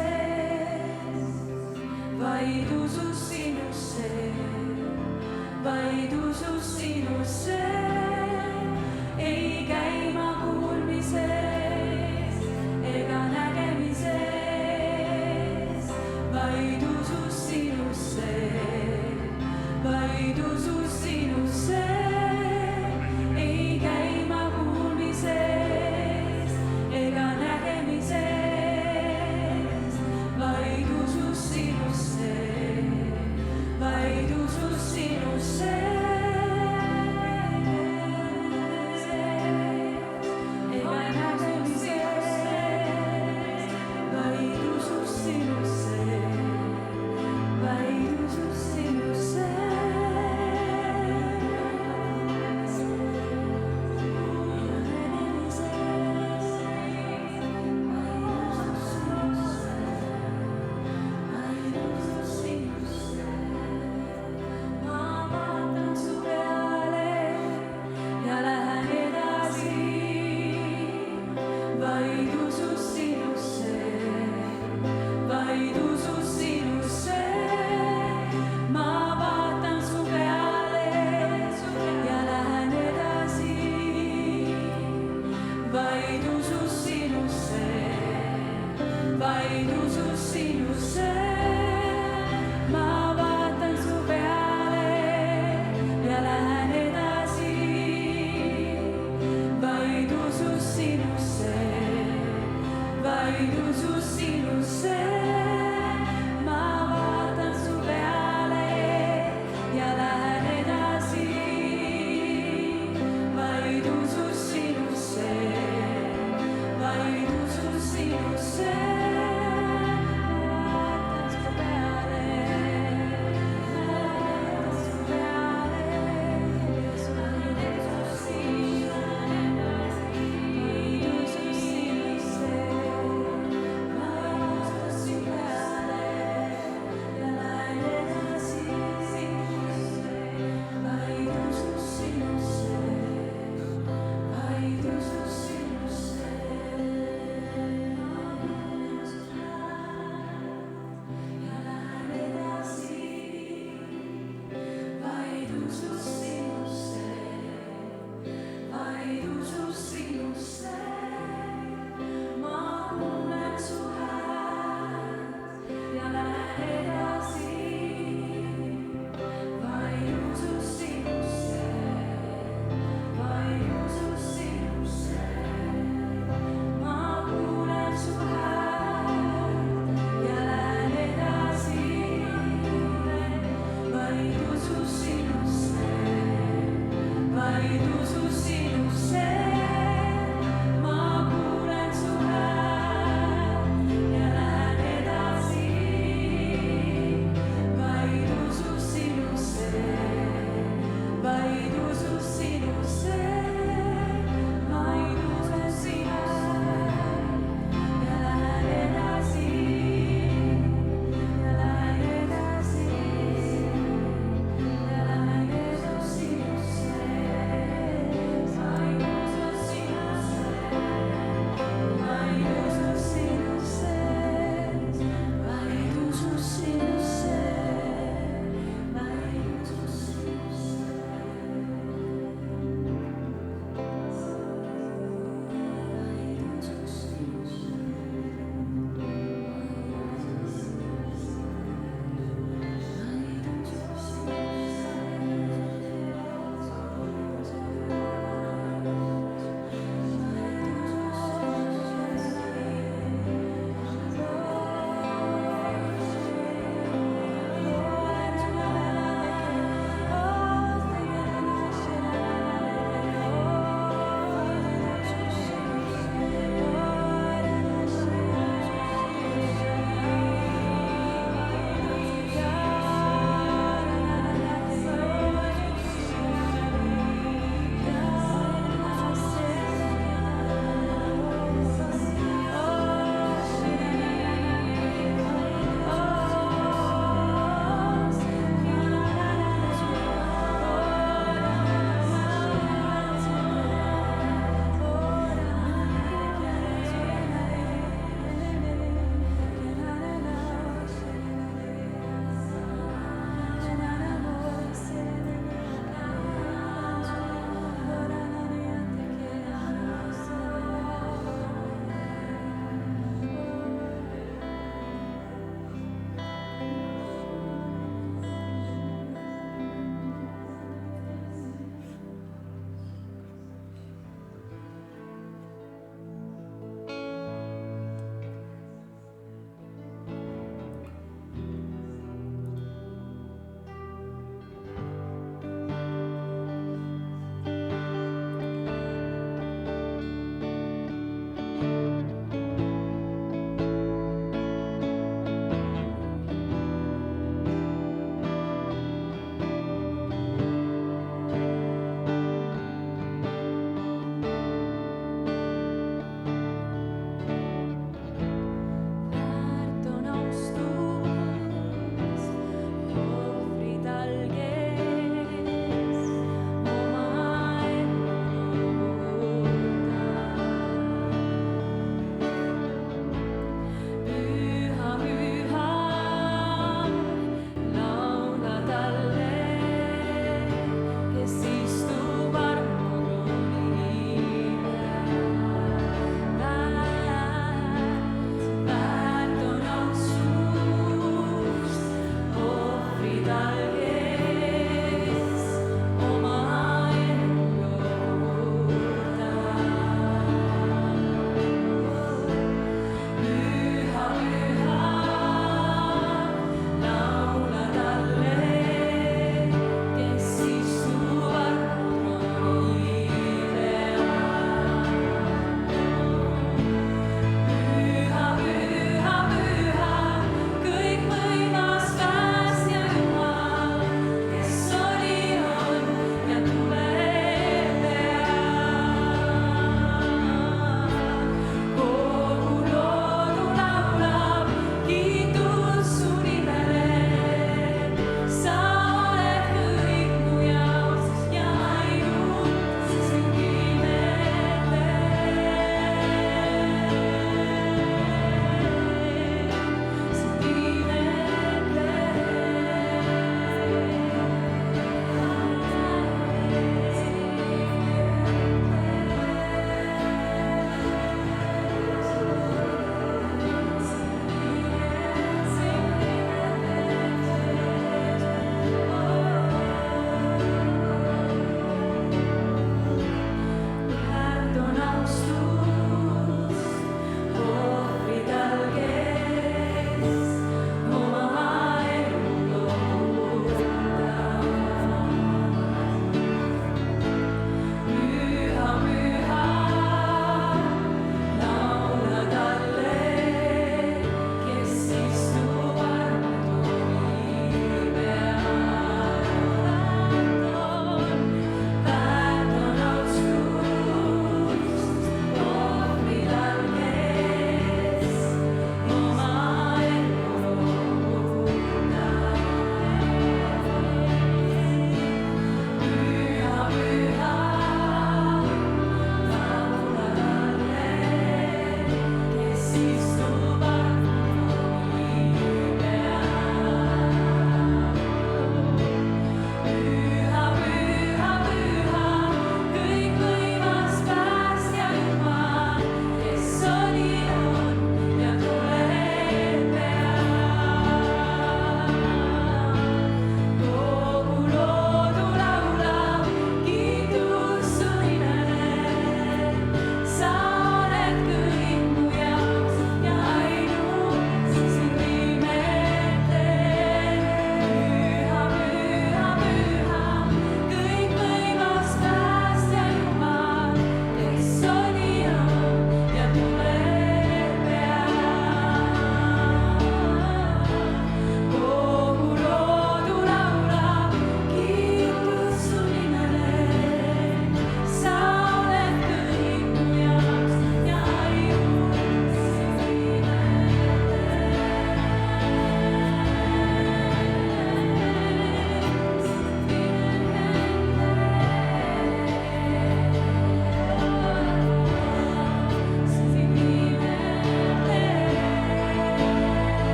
vaid usus sinusse, vaid usus sinusse, ei käima kuulmises, ega nägemises, vaid usus sinusse, vaid usus sinusse, ei käima kuulmises, ega nägemises, vaid usus sinusse, vaid usus sinusse.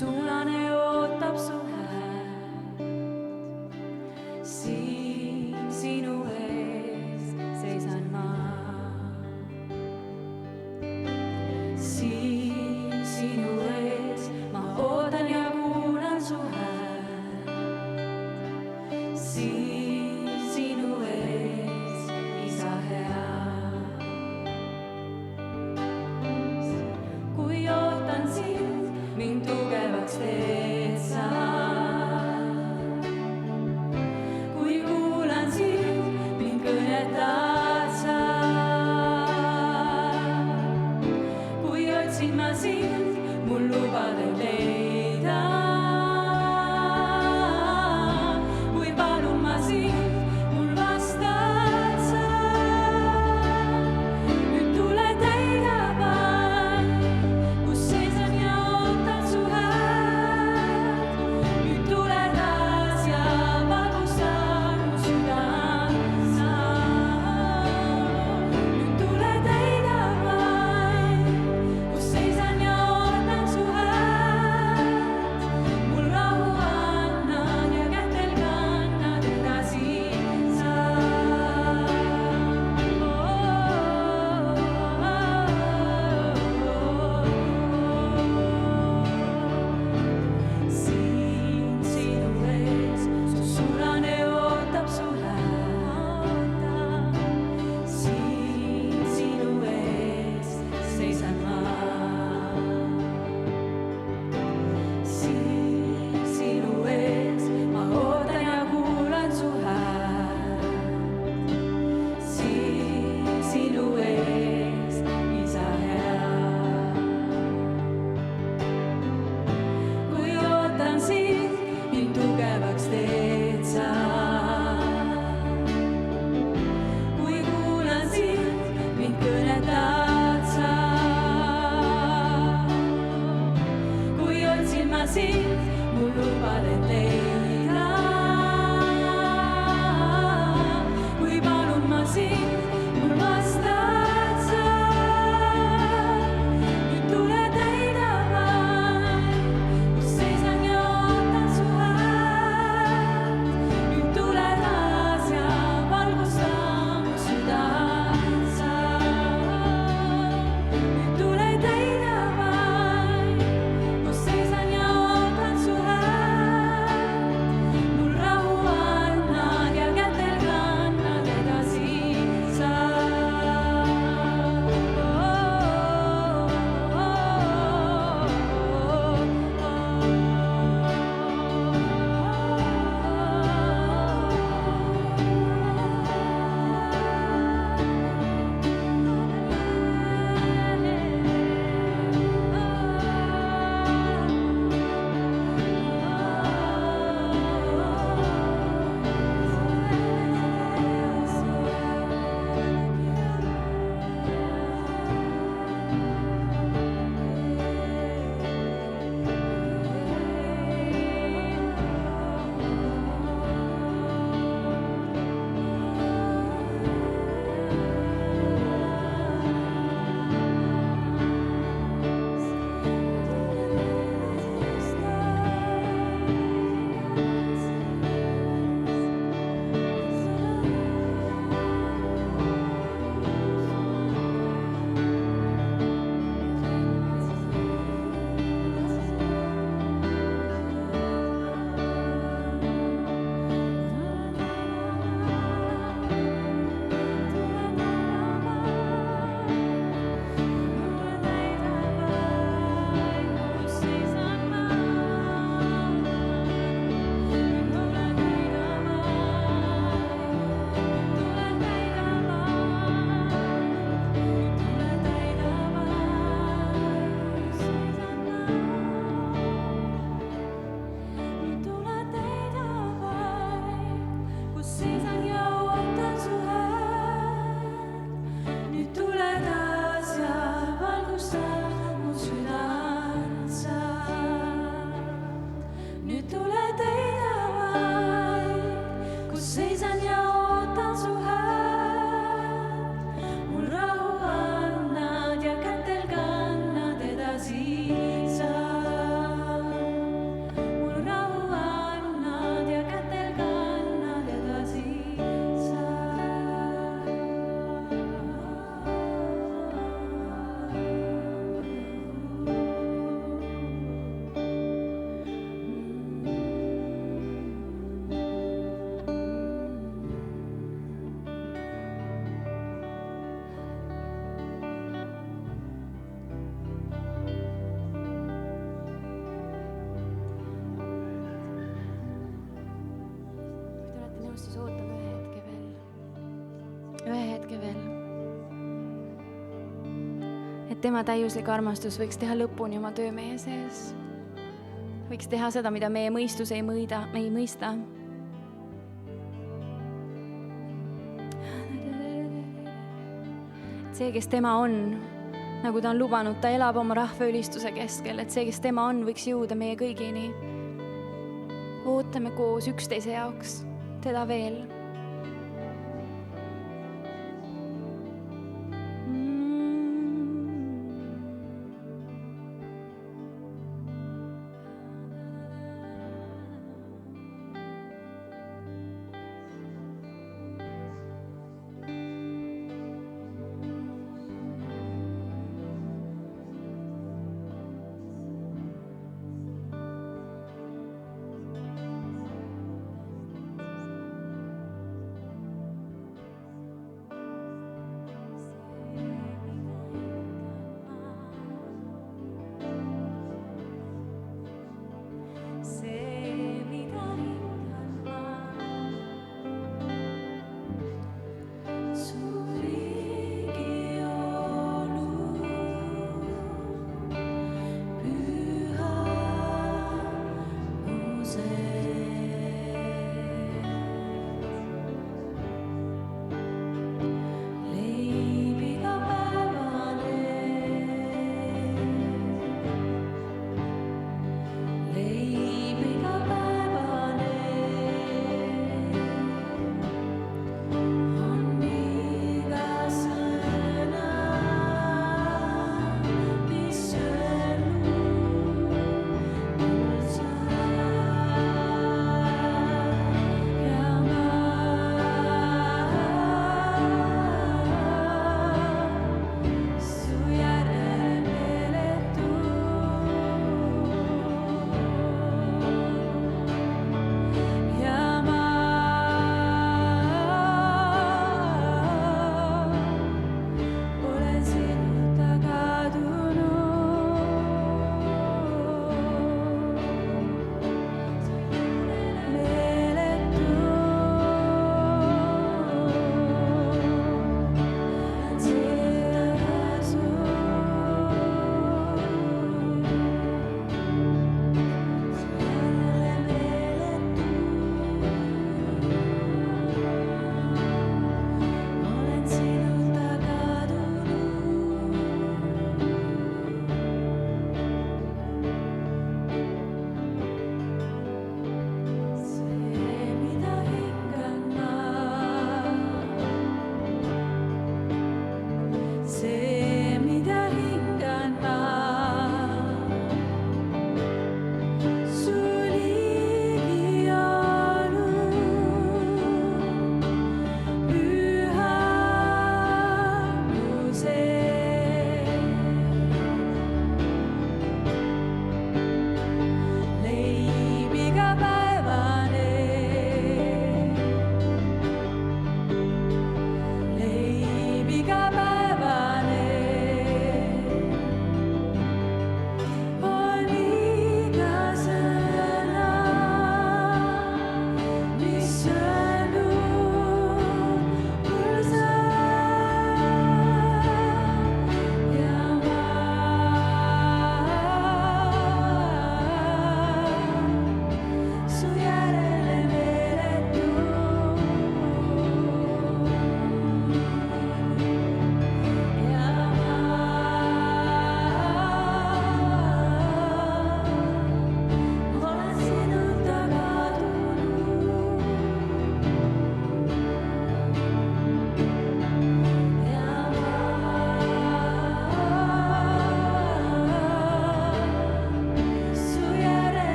sulane ootab su häält. Siin sinu ees seisan ma. Siin sinu ees ma ootan ja kuulan su häält. Siin sinu ees, Isa hea. Kui ootan sind, mind tugevaks teed sa. Kui kuulan sind, mind kõnetad sa. Kui otsin ma sind, mul lubad end leida. Kui palun ma sind, mul vastad sa. Nüüd tule täida vaid, kus seisan ja ootan su häält. Nüüd tule taas ja valgusta mu südant sa. Nüüd tule täida vaid, kus seisan ja ootan su häält. Mul rahu annad ja kätel kannad edasi sa. Siin sinu ees, su sulane ootab su häält. Siin sinu ees seisan ma. Siin sinu ees ma ootan ja kuulan su häält. Siin sinu ees, Isa hea. Kui ootan sind, mind tugevaks teed sa. Kui kuulan sind, mind kõnetad sa. Kui otsin ma sind, mul lubad end leida. Kui palun ma sind, mul vastad sa. Nüüd tule täida vaid, kus seisan ja ootan su häält. Nüüd tule taas ja valgusta mu südant sa. Nüüd tule täida vaid, kus seisan ja ootan su häält. Mul et tema täiuslik armastus võiks teha lõpuni oma töö meie sees. Võiks teha seda, mida meie mõistus ei mõista. Et see, kes tema on, nagu ta on lubanud, ta elab oma rahva ülistuse keskel, et see, kes tema on, võiks jõuda meie kõigini. Ootame koos üksteise jaoks teda veel.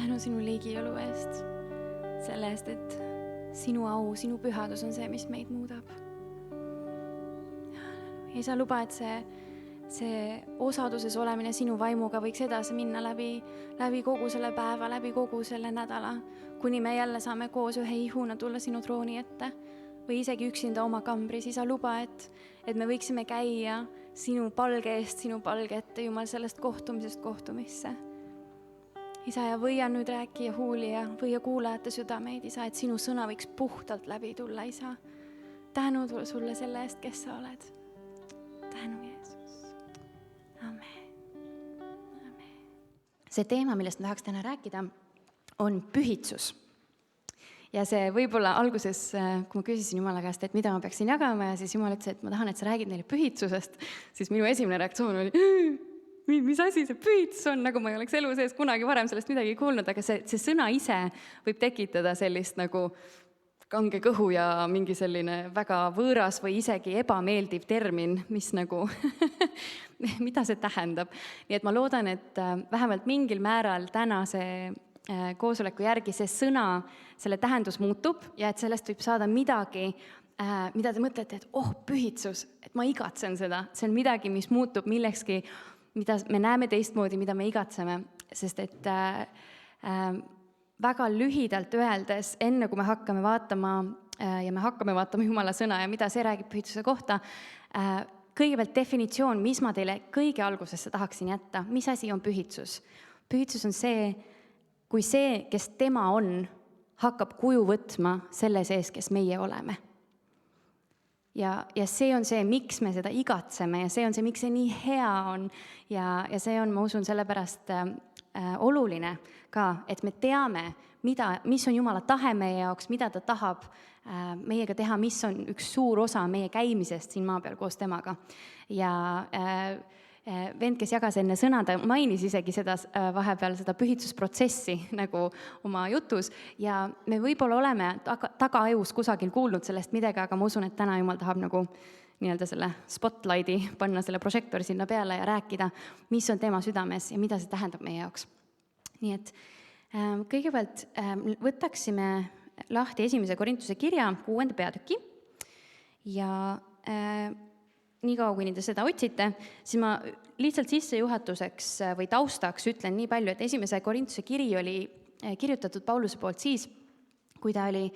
tänu sinu liigiolu eest, selle eest, et sinu au, sinu pühadus on see, mis meid muudab. Isa, luba, et see osaduses olemine sinu vaimuga võiks edasi minna läbi kogu selle päeva, läbi kogu selle nädala, kuni me jälle saame koos ühe ihuna tulla sinu trooni ette või isegi üksinda oma kambris. Isa, luba, et me võiksime käia sinu palge eest, sinu palge ette, Jumal, sellest kohtumisest kohtumisse. Isa, ja võia nüüd rääkija huuli ja võia kuulajate südameid, Isa, et sinu sõna võiks puhtalt läbi tulla, Isa. Tänu sulle selle eest, kes sa oled. Tänu, Jeesus. Amen. See teema, millest ma tahaks täna rääkida, on pühitsus. Ja see võib-olla alguses, kui ma küsisin Jumala käest, et mida ma peaksin jagama, ja siis Jumal ütles, et ma tahan, et sa räägid neile pühitsusest, siis minu esimene reaktsioon oli, mis asi see pühitsus on, nagu ma ei oleks elu sees kunagi varem sellest midagi kuulnud, aga see sõna ise võib tekitada sellist nagu kange kõhu ja mingi selline väga võõras või isegi ebameeldiv termin, mis nagu, mida see tähendab. Nii et ma loodan, et vähemalt mingil määral tänase koosoleku järgi see sõna, selle tähendus muutub ja et sellest võib saada midagi, mida te mõtlete, et pühitsus, et ma igatsen seda. See on midagi, mis muutub millekski, mida me näeme teistmoodi, mida me igatseme, sest et väga lühidalt öeldes, enne kui me hakkame vaatama Jumala sõna ja mida see räägib pühitsuse kohta, kõigepealt definitsioon, mis ma teile kõige algusesse tahaksin jätta, mis asi on pühitsus. Pühitsus on see, kui see, kes tema on, hakkab kuju võtma selle sees, kes meie oleme. Ja see on see, miks me seda igatseme ja see on see, miks see nii hea on ja see on, ma usun, sellepärast oluline ka, et me teame, mis on Jumala tahe meie jaoks, mida ta tahab meiega teha, mis on üks suur osa meie käimisest siin maa peal koos temaga. Ja vend, kes jagas enne sõna, ta mainis isegi seda vahepeal seda pühitsusprotsessi nagu oma jutus ja me võib-olla oleme tagaajus kusagil kuulnud sellest midagi, aga ma usun, et täna Jumal tahab nagu nii-öelda selle spotlighti panna selle prožektori sinna peale ja rääkida, mis on tema südames ja mida see tähendab meie jaoks. Nii et kõigepealt võtaksime lahti 1. Korintuse kirja 6. peatüki ja niikaua, kuni te seda otsite, siis ma lihtsalt sissejuhatuseks või taustaks ütlen nii palju, et 1. Korintuse kiri oli kirjutatud Pauluse poolt siis, kui ta oli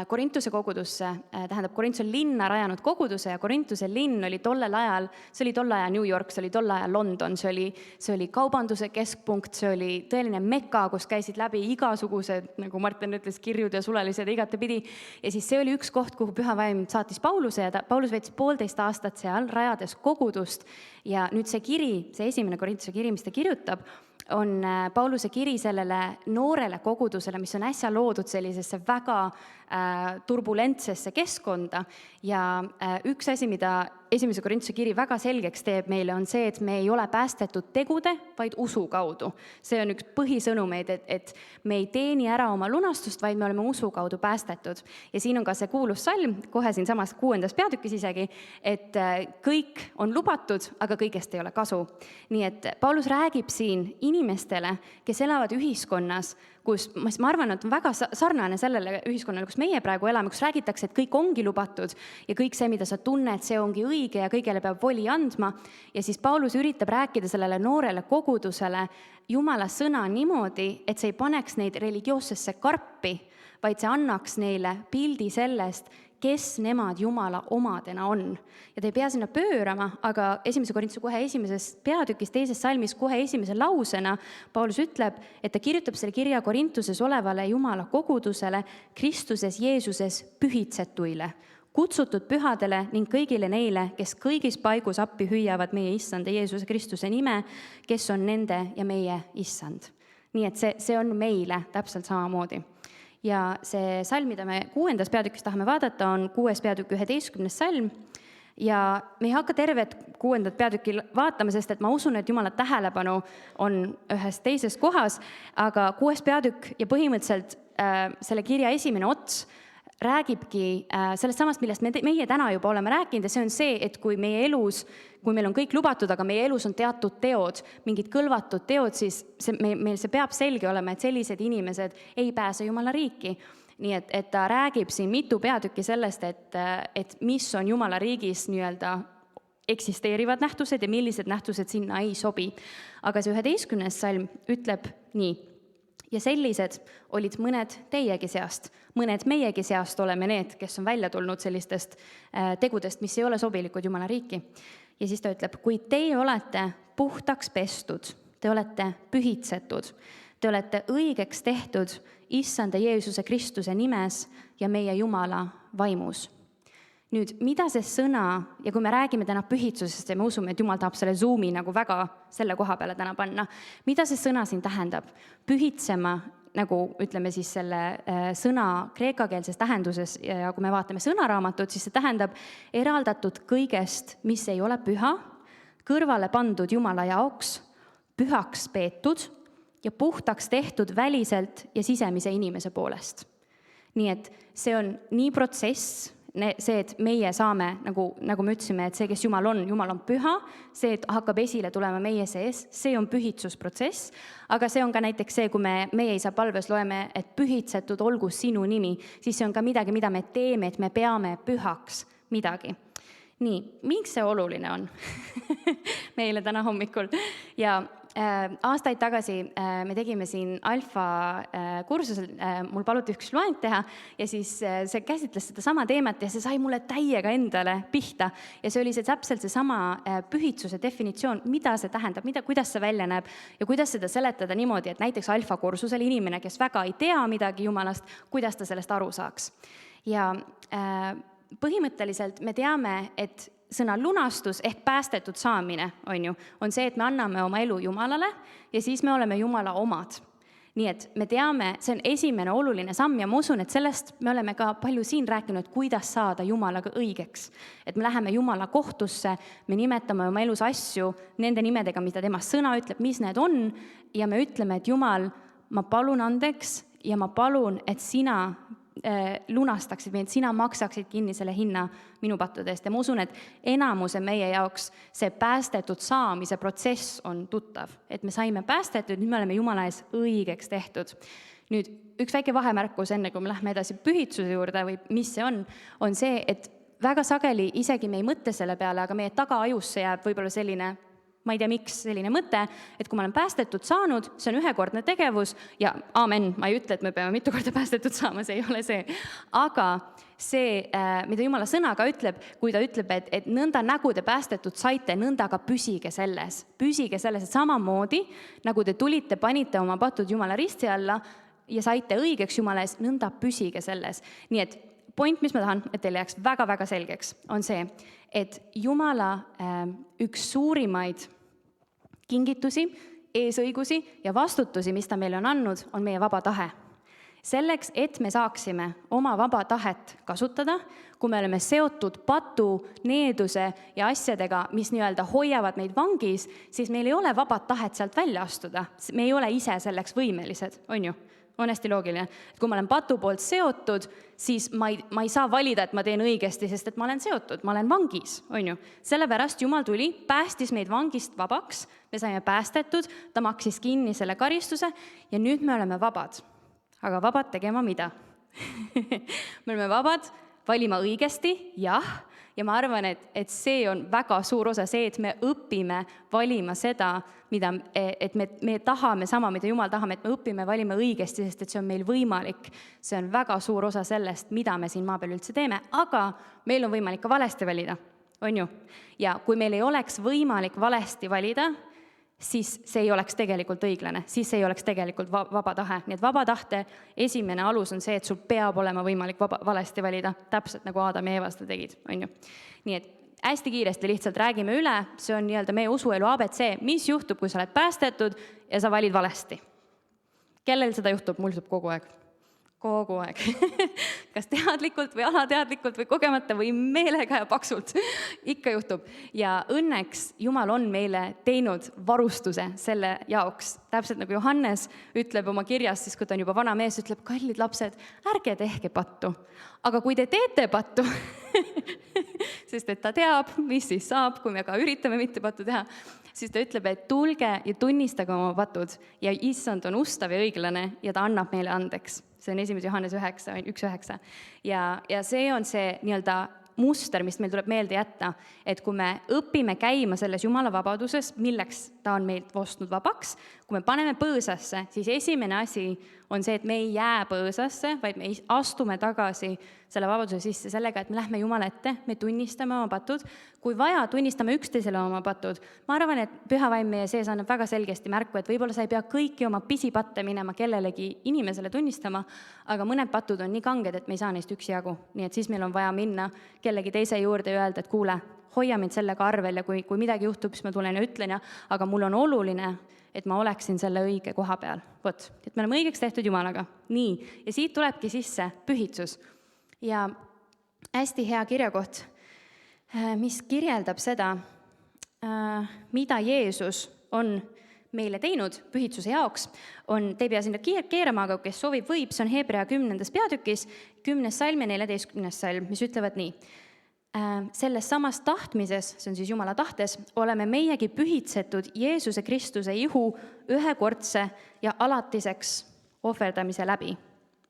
Korintuse kogudusse, tähendab Korintuse linna rajanud koguduse ja Korintuse linn oli tollel ajal, see oli tolle aja New York, see oli tolle aja London, see oli kaubanduse keskpunkt, see oli tõeline meka, kus käisid läbi igasugused, nagu Martin ütles, kirjud ja sulelised igatepidi. Ja siis see oli üks koht, kuhu Püha Vaim saatis Pauluse ja Paulus veetis 1,5 aastat seal, rajades kogudust ja nüüd see kiri, see 1. Korintuse kiri, mis ta kirjutab, on Pauluse kiri sellele noorele kogudusele, mis on äsja loodud sellisesse väga turbulentsesse keskkonda ja üks asi, mida 1. Korintuse kiri väga selgeks teeb meile, on see, et me ei ole päästetud tegude, vaid usu kaudu. See on üks põhisõnumeid, et me ei teeni ära oma lunastust, vaid me oleme usu kaudu päästetud. Ja siin on ka see kuulus salm, kohe siin samas 6. peatükis isegi, et kõik on lubatud, aga kõigest ei ole kasu. Nii et Paulus räägib siin inimestele, kes elavad ühiskonnas, kus ma arvan, et on väga sarnane sellele ühiskonnale, kus meie praegu elame, kus räägitakse, et kõik ongi lubatud ja kõik see, mida sa tunned, see ongi õige ja kõigele peab voli andma. Ja siis Paulus üritab rääkida sellele noorele kogudusele Jumala sõna niimoodi, et see ei paneks neid religioossesse karpi, vaid see annaks neile pildi sellest, kes nemad Jumala omadena on. Ja te ei pea sinna pöörama, aga 1. Korintuse kohe 1. peatükis, 2. salmis kohe 1. lausena Paulus ütleb, et ta kirjutab selle kirja Korintuses olevale Jumala kogudusele Kristuses Jeesuses pühitsetuile, kutsutud pühadele ning kõigile neile, kes kõigis paigus appi hüüavad meie issanda Jeesuse Kristuse nime, kes on nende ja meie issand. Nii et see on meile täpselt samamoodi. Ja see salm, mida me 6. peatükis tahame vaadata, on 6. peatükk 11. salm. Ja me ei hakka tervet 6. peatükki vaatama, sest et ma usun, et Jumala tähelepanu on ühes teises kohas, aga 6. peatükk ja põhimõtteliselt selle kirja esimene ots räägibki sellest samast, millest meie täna juba oleme rääkinud ja see on see, et kui meie elus, kui meil on kõik lubatud, aga meie elus on teatud teod, mingid kõlvatud teod, siis meil see peab selge olema, et sellised inimesed ei pääse Jumala riiki. Nii et ta räägib siin mitu peatükki sellest, et mis on Jumala riigis nii-öelda eksisteerivad nähtused ja millised nähtused sinna ei sobi. Aga see 11. salm ütleb nii. Ja sellised olid mõned teiegi seast, mõned meiegi seast oleme need, kes on välja tulnud sellistest tegudest, mis ei ole sobilikud Jumala riiki. Ja siis ta ütleb, kui teie olete puhtaks pestud, te olete pühitsetud, te olete õigeks tehtud Issanda Jeesuse Kristuse nimes ja meie Jumala vaimus. Nüüd, mida see sõna, ja kui me räägime täna pühitsusest ja me usume, et Jumal tahab selle zoomi nagu väga selle koha peale täna panna, mida see sõna siin tähendab? Pühitsema, nagu ütleme siis selle sõna kreekakeelses tähenduses ja kui me vaatame sõnaraamatut, siis see tähendab eraldatud kõigest, mis ei ole püha, kõrvale pandud Jumala jaoks, pühaks peetud ja puhtaks tehtud väliselt ja sisemise inimese poolest. Nii et see on nii protsess, see, et meie saame, nagu me ütlesime, et see, kes Jumal on püha, see, et hakkab esile tulema meie sees, see on pühitsusprotsess, aga see on ka näiteks see, kui meie isa palves loeme, et pühitsetud olgu sinu nimi, siis see on ka midagi, mida me teeme, et me peame pühaks midagi. Nii, miks see oluline on meile täna hommikul? Ja aastaid tagasi me tegime siin Alfa kursusel, mul paluti üks loeng teha ja siis see käsitles seda sama teemat ja see sai mulle täiega endale pihta ja see oli täpselt see sama pühitsuse definitsioon, mida see tähendab, kuidas see välja näeb ja kuidas seda seletada niimoodi, et näiteks Alfa kursusel inimene, kes väga ei tea midagi Jumalast, kuidas ta sellest aru saaks. Ja põhimõtteliselt me teame, et sõna lunastus ehk päästetud saamine on see, et me anname oma elu Jumalale ja siis me oleme Jumala omad. Nii et me teame, see on esimene oluline samm ja ma usun, et sellest me oleme ka palju siin rääkinud, kuidas saada Jumalaga õigeks. Et me läheme Jumala kohtusse, me nimetame oma elus asju nende nimedega, mida tema sõna ütleb, mis need on ja me ütleme, et Jumal, ma palun andeks ja ma palun, et sina lunastaksid meid, sina maksaksid kinni selle hinna minu pattude eest. Ja ma usun, et enamuse meie jaoks see päästetud saamise protsess on tuttav. Et me saime päästetud, nüüd me oleme Jumala ees õigeks tehtud. Nüüd, üks väike vahemärkus enne, kui me lähme edasi pühitsuse juurde või mis see on see, et väga sageli isegi me ei mõtle selle peale, aga meie tagaajusse jääb võib-olla selline, ma ei tea, miks selline mõte, et kui ma olen päästetud saanud, see on ühekordne tegevus ja aamen, ma ei ütle, et me peame mitu korda päästetud saama, see ei ole see. Aga see, mida Jumala sõna ka ütleb, kui ta ütleb, et nõnda nagu te päästetud saite, nõnda ka püsige selles, et samamoodi, nagu te tulite, panite oma patud Jumala risti alla ja saite õigeks Jumala ees, nõnda püsige selles. Nii et point, mis ma tahan, et teile jääks väga-väga selgeks, on see, et Jumala üks suurimaid kingitusi, eesõigusi ja vastutusi, mis ta meile on andnud, on meie vaba tahe. Selleks, et me saaksime oma vaba tahet kasutada, kui me oleme seotud patu, needuse ja asjadega, mis nii-öelda hoiavad meid vangis, siis meil ei ole vabat tahet sealt välja astuda. Me ei ole ise selleks võimelised, on ju? On hästi loogiline. Et kui ma olen patu poolt seotud, siis ma ei saa valida, et ma teen õigesti, sest et ma olen seotud, ma olen vangis, on ju. Sellepärast Jumal tuli, päästis meid vangist vabaks, me saime päästetud, ta maksis kinni selle karistuse ja nüüd me oleme vabad. Aga vabad tegema mida? Me oleme vabad valima õigesti, jah, ja ma arvan, et see on väga suur osa, see, et me õpime valima seda, et me tahame sama, mida Jumal tahame, et me õpime valima õigesti, sest et see on meil võimalik. See on väga suur osa sellest, mida me siin maa peal üldse teeme, aga meil on võimalik ka valesti valida, on ju? Ja kui meil ei oleks võimalik valesti valida, siis see ei oleks tegelikult õiglane, siis ei oleks tegelikult vaba tahe. Nii et vaba tahte esimene alus on see, et sul peab olema võimalik valesti valida, täpselt nagu Adam ja Eva seda tegid, on ju. Nii et hästi kiiresti lihtsalt räägime üle, see on nii-öelda meie usuelu ABC, mis juhtub, kui sa oled päästetud ja sa valid valesti. Kellel seda juhtub? Mul juhtub kogu aeg. kogu aeg. Kas teadlikult või alateadlikult või kogemata või meelega ja paksult. Ikka juhtub. Ja õnneks Jumal on meile teinud varustuse selle jaoks. Täpselt nagu Johannes ütleb oma kirjas, siis kui ta on juba vana mees, ütleb, kallid lapsed, ärge tehke pattu. Aga kui te teete pattu, sest et ta teab, mis siis saab, kui me ka üritame mitte pattu teha, siis ta ütleb, et tulge ja tunnistage oma patud ja issand on ustav ja õiglane ja ta annab meile andeks. See on 1. Johannes 1:9. Ja see on see nii-öelda muster, mis meil tuleb meelde jätta, et kui me õpime käima selles Jumala vabaduses, milleks ta on meilt ostnud vabaks, kui me paneme põõsasse, siis esimene asi on see, et me ei jää põõsasse, vaid me astume tagasi selle vabaduse sisse sellega, et me lähme Jumala ette, me tunnistame oma patud, kui vaja, tunnistame üksteisele oma patud. Ma arvan, et püha vaim meie sees annab väga selgesti märku, et võib-olla sa ei pea kõiki oma pisipatte minema kellelegi inimesele tunnistama, aga mõned patud on nii kanged, et me ei saa neist üksi jagu. Nii et siis meil on vaja minna kellegi teise juurde ja öelda, et kuule, hoia mind sellega arvel ja kui midagi juhtub, siis ma tulen ja ütlen, aga mul on oluline, et ma oleksin selle õige koha peal. Vot, et me oleme õigeks tehtud Jumalaga. Nii, ja siit tulebki sisse pühitsus. Ja hästi hea kirjakoht, mis kirjeldab seda, mida Jeesus on meile teinud pühitsuse jaoks, te ei pea sinna keerama, aga kes soovib, võib, see on Hebrea 10. peatükis, 10. salm ja 14. salm, mis ütlevad nii. Selles samas tahtmises, see on siis Jumala tahtes, oleme meiegi pühitsetud Jeesuse Kristuse ihu ühekordse ja alatiseks ohverdamise läbi.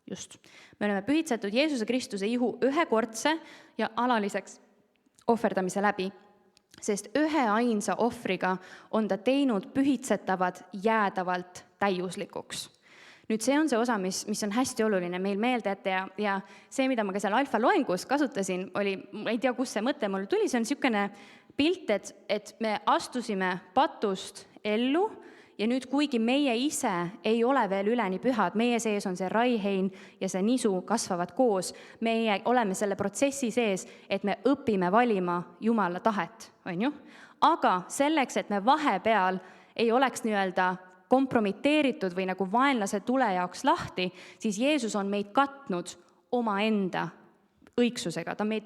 Just. Me oleme pühitsetud Jeesuse Kristuse ihu ühekordse ja alaliseks ohverdamise läbi, sest ühe ainsa ohvriga on ta teinud pühitsetavad jäädavalt täiuslikuks. Nüüd see on see osa, mis on hästi oluline meil meelde ette ja see, mida ma ka seal alfa loengus kasutasin, oli, ma ei tea, kus see mõte mul tuli, see on niisugune pilt, et me astusime patust ellu ja nüüd kuigi meie ise ei ole veel üleni pühad, meie sees on see raihein ja see nisu kasvavad koos, meie oleme selle protsessi sees, et me õpime valima Jumala tahet, on ju? Aga selleks, et me vahepeal ei oleks nii-öelda kompromiteeritud või nagu vaenlase tule jaoks lahti, siis Jeesus on meid katnud omaenda õigsusega. Me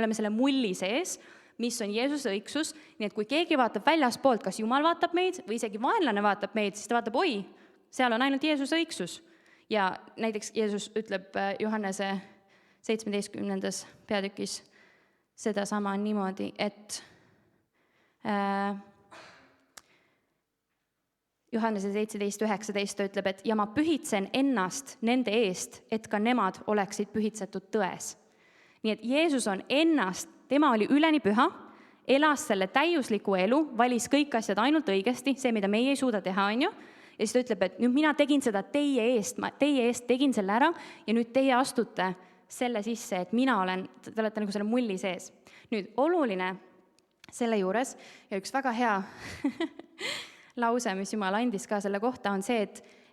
oleme selle mulli sees, mis on Jeesuse õigsus, nii et kui keegi vaatab väljaspoolt, kas Jumal vaatab meid või isegi vaenlane vaatab meid, siis ta vaatab, oi, seal on ainult Jeesuse õigsus. Ja näiteks Jeesus ütleb Johannese 17. peatükis sedasama niimoodi, et Johannese 17.19 ütleb, et ja ma pühitsen ennast nende eest, et ka nemad oleksid pühitsetud tões. Nii et Jeesus on ennast, tema oli üleni püha, elas selle täiusliku elu, valis kõik asjad ainult õigesti, see, mida meie ei suuda teha, on ju. Ja siis ta ütleb, et nüüd mina tegin seda teie eest tegin selle ära ja nüüd teie astute selle sisse, et te olete nagu selle mulli sees. Nüüd oluline selle juures ja üks väga hea lause, mis Jumal andis ka selle kohta, on see,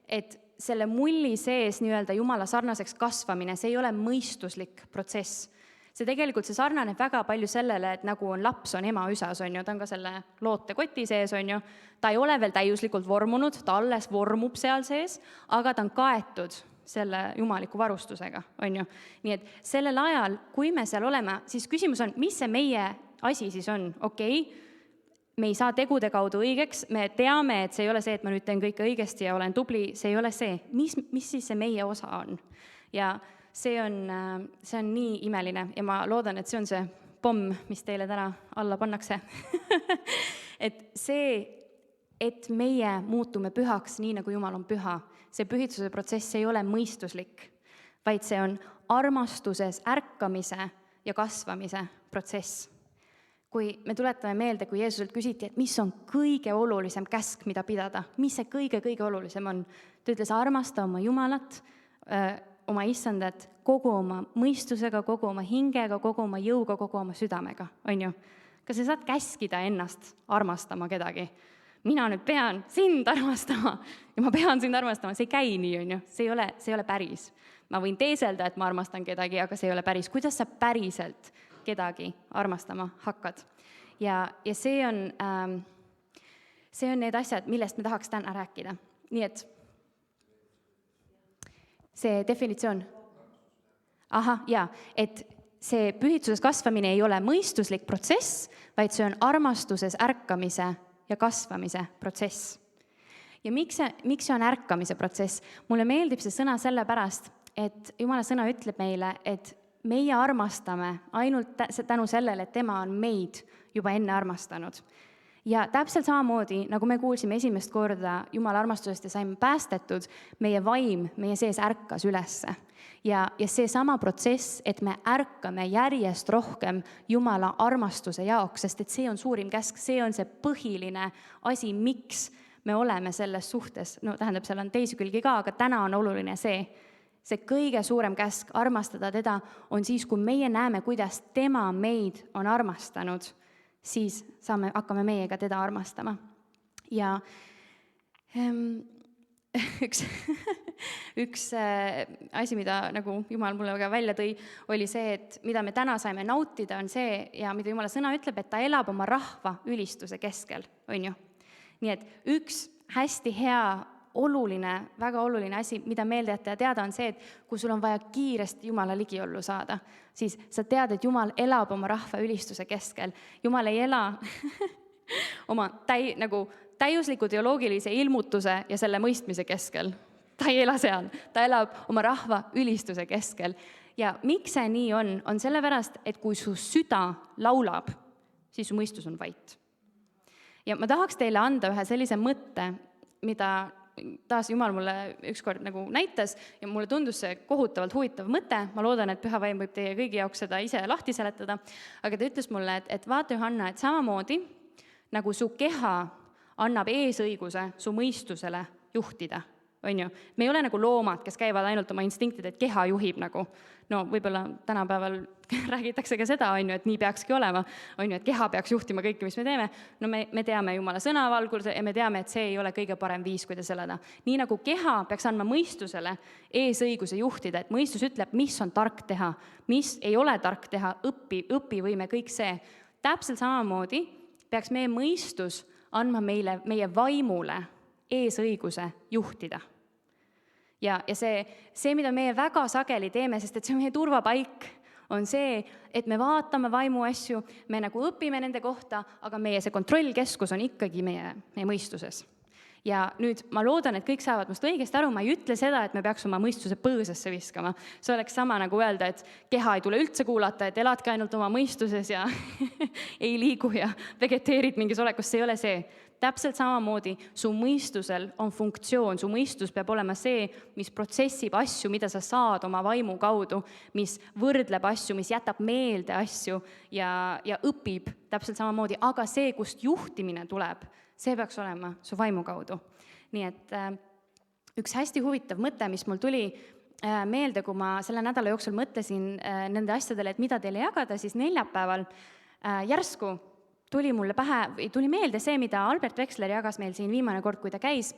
et selle mulli sees nii-öelda Jumala sarnaseks kasvamine, see ei ole mõistuslik protsess. See tegelikult see sarnaneb väga palju sellele, et nagu on laps on ema üsas, on ju, ta on ka selle lootekoti sees, on ju, ta ei ole veel täiuslikult vormunud, ta alles vormub seal sees, aga ta on kaetud selle jumaliku varustusega, on ju. Nii et sellel ajal, kui me seal oleme, siis küsimus on, mis see meie asi siis on? Okei, me ei saa tegude kaudu õigeks, me teame, et see ei ole see, et ma nüüd teen kõike õigesti ja olen tubli, see ei ole see. Mis siis see meie osa on? Ja see on nii imeline ja ma loodan, et see on see pomm, mis teile täna alla pannakse. Et see, et meie muutume pühaks nii, nagu Jumal on püha, see pühitsuse protsess ei ole mõistuslik, vaid see on armastuses ärkamise ja kasvamise protsess. Kui me tuletame meelde, kui Jeesuselt küsiti, et mis on kõige olulisem käsk, mida pidada, mis see kõige olulisem on, ta ütles, armasta oma Jumalat, oma issandat kogu oma mõistusega, kogu oma hingega, kogu oma jõuga, kogu oma südamega, on ju? Kas sa saad käskida ennast armastama kedagi? Mina nüüd pean sind armastama ja ma pean sind armastama, see ei käi nii, on ju? See ei ole päris. Ma võin teeselda, et ma armastan kedagi, aga see ei ole päris. Kuidas sa päriselt kedagi armastama hakkad? Ja see on need asjad, millest me tahaks täna rääkida. Nii et see definitsioon. Ahah, jaa, et see pühitsuses kasvamine ei ole mõistuslik protsess, vaid see on armastuses ärkamise ja kasvamise protsess. Ja miks see on ärkamise protsess? Mulle meeldib see sõna sellepärast, et Jumala sõna ütleb meile, et meie armastame ainult tänu sellele, et tema on meid juba enne armastanud. Ja täpselt samamoodi, nagu me kuulsime esimest korda Jumala armastusest ja saime päästetud, meie vaim, meie sees ärkas ülesse. Ja see sama protsess, et me ärkame järjest rohkem Jumala armastuse jaoks, sest et see on suurim käsk, see on see põhiline asi, miks me oleme selles suhtes. No tähendab, seal on teisi külgi ka, aga täna on oluline see kõige suurem käsk armastada teda on siis, kui meie näeme, kuidas tema meid on armastanud, siis hakkame meiega teda armastama. Ja üks asi, mida nagu Jumal mulle väga välja tõi, oli see, et mida me täna saime nautida, on see, ja mida Jumala sõna ütleb, et ta elab oma rahva ülistuse keskel, on ju. Nii et üks hästi hea, väga oluline asi, mida meelde jätta ja teada, on see, et kui sul on vaja kiiresti Jumala ligiollu saada, siis sa tead, et Jumal elab oma rahva ülistuse keskel. Jumal ei ela oma täiusliku teoloogilise ilmutuse ja selle mõistmise keskel. Ta ei ela seal, ta elab oma rahva ülistuse keskel. Ja miks see nii on sellepärast, et kui su süda laulab, siis su mõistus on vait. Ja ma tahaks teile anda ühe sellise mõtte, mida taas Jumal mulle ükskord nagu näitas ja mulle tundus see kohutavalt huvitav mõte. Ma loodan, et Püha Vaim võib teie kõigi jaoks seda ise lahti seletada. Aga ta ütles mulle, et vaata Johanna, et samamoodi nagu su keha annab eesõiguse su mõistusele juhtida. On ju? Me ei ole nagu loomad, kes käivad ainult oma instinktid, et keha juhib nagu. No võib-olla tänapäeval räägitakse ka seda, on ju, et nii peakski olema, on ju, et keha peaks juhtima kõike, mis me teeme. No me teame Jumala sõnavalguse ja me teame, et see ei ole kõige parem viis, kuidas elada. Nii nagu keha peaks andma mõistusele eesõiguse juhtida, et mõistus ütleb, mis on tark teha, mis ei ole tark teha, õpivõime, kõik see. Täpselt samamoodi peaks meie mõistus andma meie vaimule eesõiguse juhtida. Ja see, mida meie väga sageli teeme, sest et see on meie turvapaik, on see, et me vaatame vaimu asju, me nagu õpime nende kohta, aga meie see kontrollkeskus on ikkagi meie mõistuses. Ja nüüd ma loodan, et kõik saavad must õigesti aru, ma ei ütle seda, et me peaks oma mõistuse põõsasse viskama. See oleks sama nagu öelda, et keha ei tule üldse kuulata, et eladki ainult oma mõistuses ja ei liigu ja vegeteerid mingis olekus, see ei ole see. Täpselt samamoodi su mõistusel on funktsioon, su mõistus peab olema see, mis protsessib asju, mida sa saad oma vaimu kaudu, mis võrdleb asju, mis jätab meelde asju ja õpib täpselt samamoodi, aga see, kust juhtimine tuleb, see peaks olema su vaimu kaudu. Nii et üks hästi huvitav mõte, mis mul tuli meelde, kui ma selle nädala jooksul mõtlesin nende asjadele, et mida teile jagada, siis neljapäeval järsku tuli meelde see, mida Albert Veksler jagas meil siin viimane kord, kui ta käis,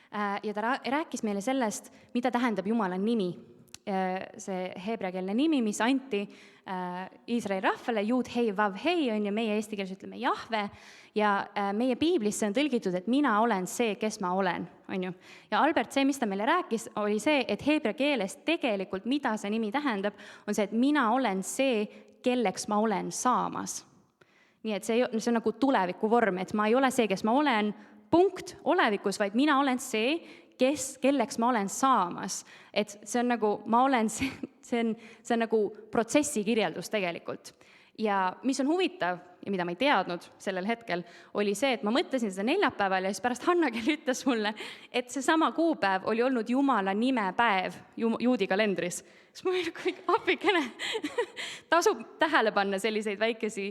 ja ta rääkis meile sellest, mida tähendab Jumala nimi. See heebreakeelne nimi, mis anti Iisraeli rahvale, Jud, Hei, Vav, Hei, on ja meie eesti keeles ütleme Jahve, ja meie piiblisse on tõlgitud, et mina olen see, kes ma olen, on ju. Ja Albert, see, mis ta meile rääkis, oli see, et heebreakeeles tegelikult, mida see nimi tähendab, on see, et mina olen see, kelleks ma olen saamas. Nii et see on nagu tuleviku vorm, et ma ei ole see, kes ma olen, punkt olevikus, vaid mina olen see, kelleks ma olen saamas. Et see on nagu, see on nagu protsessi kirjeldus tegelikult. Ja mis on huvitav, ja mida ma ei teadnud sellel hetkel, oli see, et ma mõtlesin seda neljapäeval ja siis pärast Hanna, kel ütles mulle, et see sama kuupäev oli olnud Jumala nimepäev juudi kalendris. Siis ma olin kõik apikene. Tasub tähele panna selliseid väikesi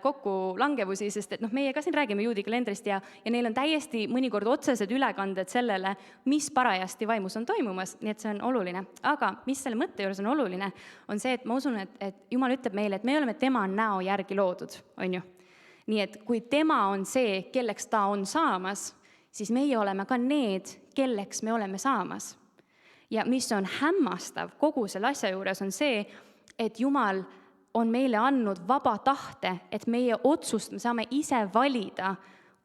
kokkulangevusi, sest et meie ka siin räägime juudi kalendrist ja neil on täiesti mõnikord otsesed ülekanded sellele, mis parajasti vaimus on toimumas, nii et see on oluline. Aga mis selle mõtte juures on oluline, on see, et ma usun, et Jumal ütleb meile, et me oleme tema näo järgi loodud, on ju. Nii et kui tema on see, kelleks ta on saamas, siis meie oleme ka need, kelleks me oleme saamas. Ja mis on hämmastav kogu selle asja juures on see, et Jumal on meile andnud vaba tahte, et meie otsust me saame ise valida,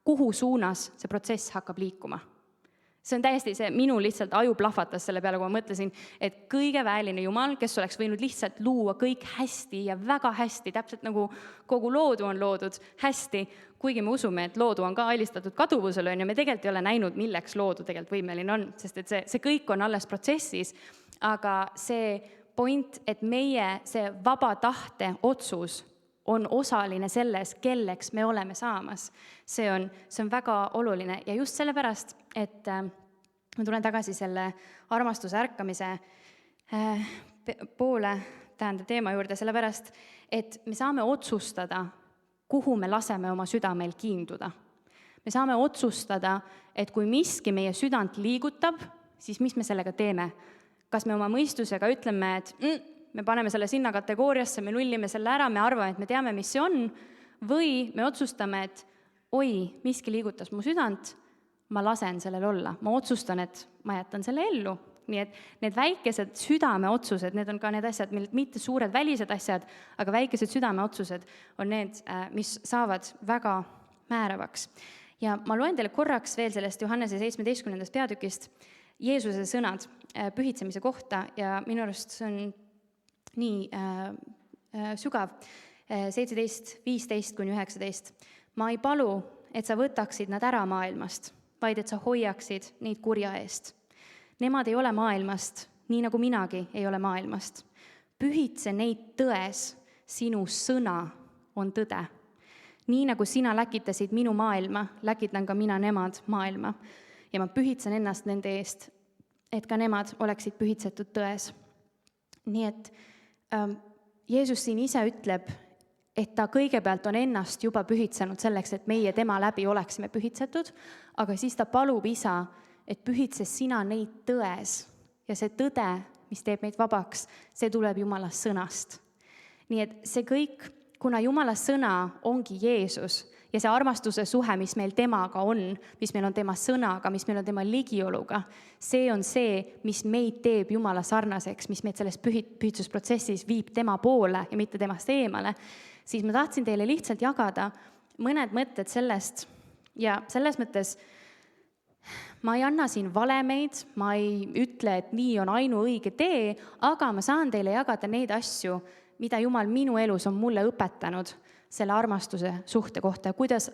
kuhu suunas see protsess hakkab liikuma. See on täiesti see, minu lihtsalt aju plahvatas selle peale, kui ma mõtlesin, et kõige väeline Jumal, kes oleks võinud lihtsalt luua kõik hästi ja väga hästi, täpselt nagu kogu loodu on loodud hästi, kuigi me usume, et loodu on ka alistatud kaduvusele, ja me tegelikult ei ole näinud, milleks loodu tegelikult võimeline on, sest et see kõik on alles protsessis, aga see point, et meie see vaba tahte otsus on osaline selles, kelleks me oleme saamas. See on väga oluline ja just sellepärast, et ma tulen tagasi selle armastuse ärkamise teema juurde, sellepärast, et me saame otsustada, kuhu me laseme oma südamel kiinduda. Me saame otsustada, et kui miski meie südant liigutab, siis mis me sellega teeme? Kas me oma mõistusega ütleme, et me paneme selle sinna kategooriasse, me nullime selle ära, me arvame, et me teame, mis see on, või me otsustame, et oi, miski liigutas mu südant, ma lasen sellel olla. Ma otsustan, et ma jätan selle ellu. Nii et need väikesed südameotsused, need on ka need asjad, mitte suured välised asjad, aga väikesed südameotsused on need, mis saavad väga määravaks. Ja ma loen teile korraks veel sellest Johannese 17. peatükist Jeesuse sõnad pühitsemise kohta ja minu arust see on nii sügav, 17:15-19. Ma ei palu, et sa võtaksid nad ära maailmast, vaid et sa hoiaksid neid kurja eest. Nemad ei ole maailmast, nii nagu minagi ei ole maailmast. Pühitse neid tões, sinu sõna on tõde. Nii nagu sina läkitasid minu maailma, läkitan ka mina nemad maailma. Ja ma pühitsen ennast nende eest, et ka nemad oleksid pühitsetud tões. Nii et Jeesus siin ise ütleb, et ta kõigepealt on ennast juba pühitsenud selleks, et meie tema läbi oleksime pühitsetud, aga siis ta palub isa, et pühitse sina neid tões ja see tõde, mis teeb meid vabaks, see tuleb Jumala sõnast. Nii et see kõik, kuna Jumala sõna ongi Jeesus ja see armastuse suhe, mis meil temaga on, mis meil on tema sõnaga, mis meil on tema ligioluga, see on see, mis meid teeb Jumala sarnaseks, mis meid selles pühitsusprotsessis viib tema poole ja mitte temast eemale, siis ma tahtsin teile lihtsalt jagada mõned mõtted sellest ja selles mõttes ma ei anna siin valemeid, ma ei ütle, et nii on ainuõige tee, aga ma saan teile jagada neid asju, mida Jumal minu elus on mulle õpetanud selle armastuse suhte kohta ja kuidas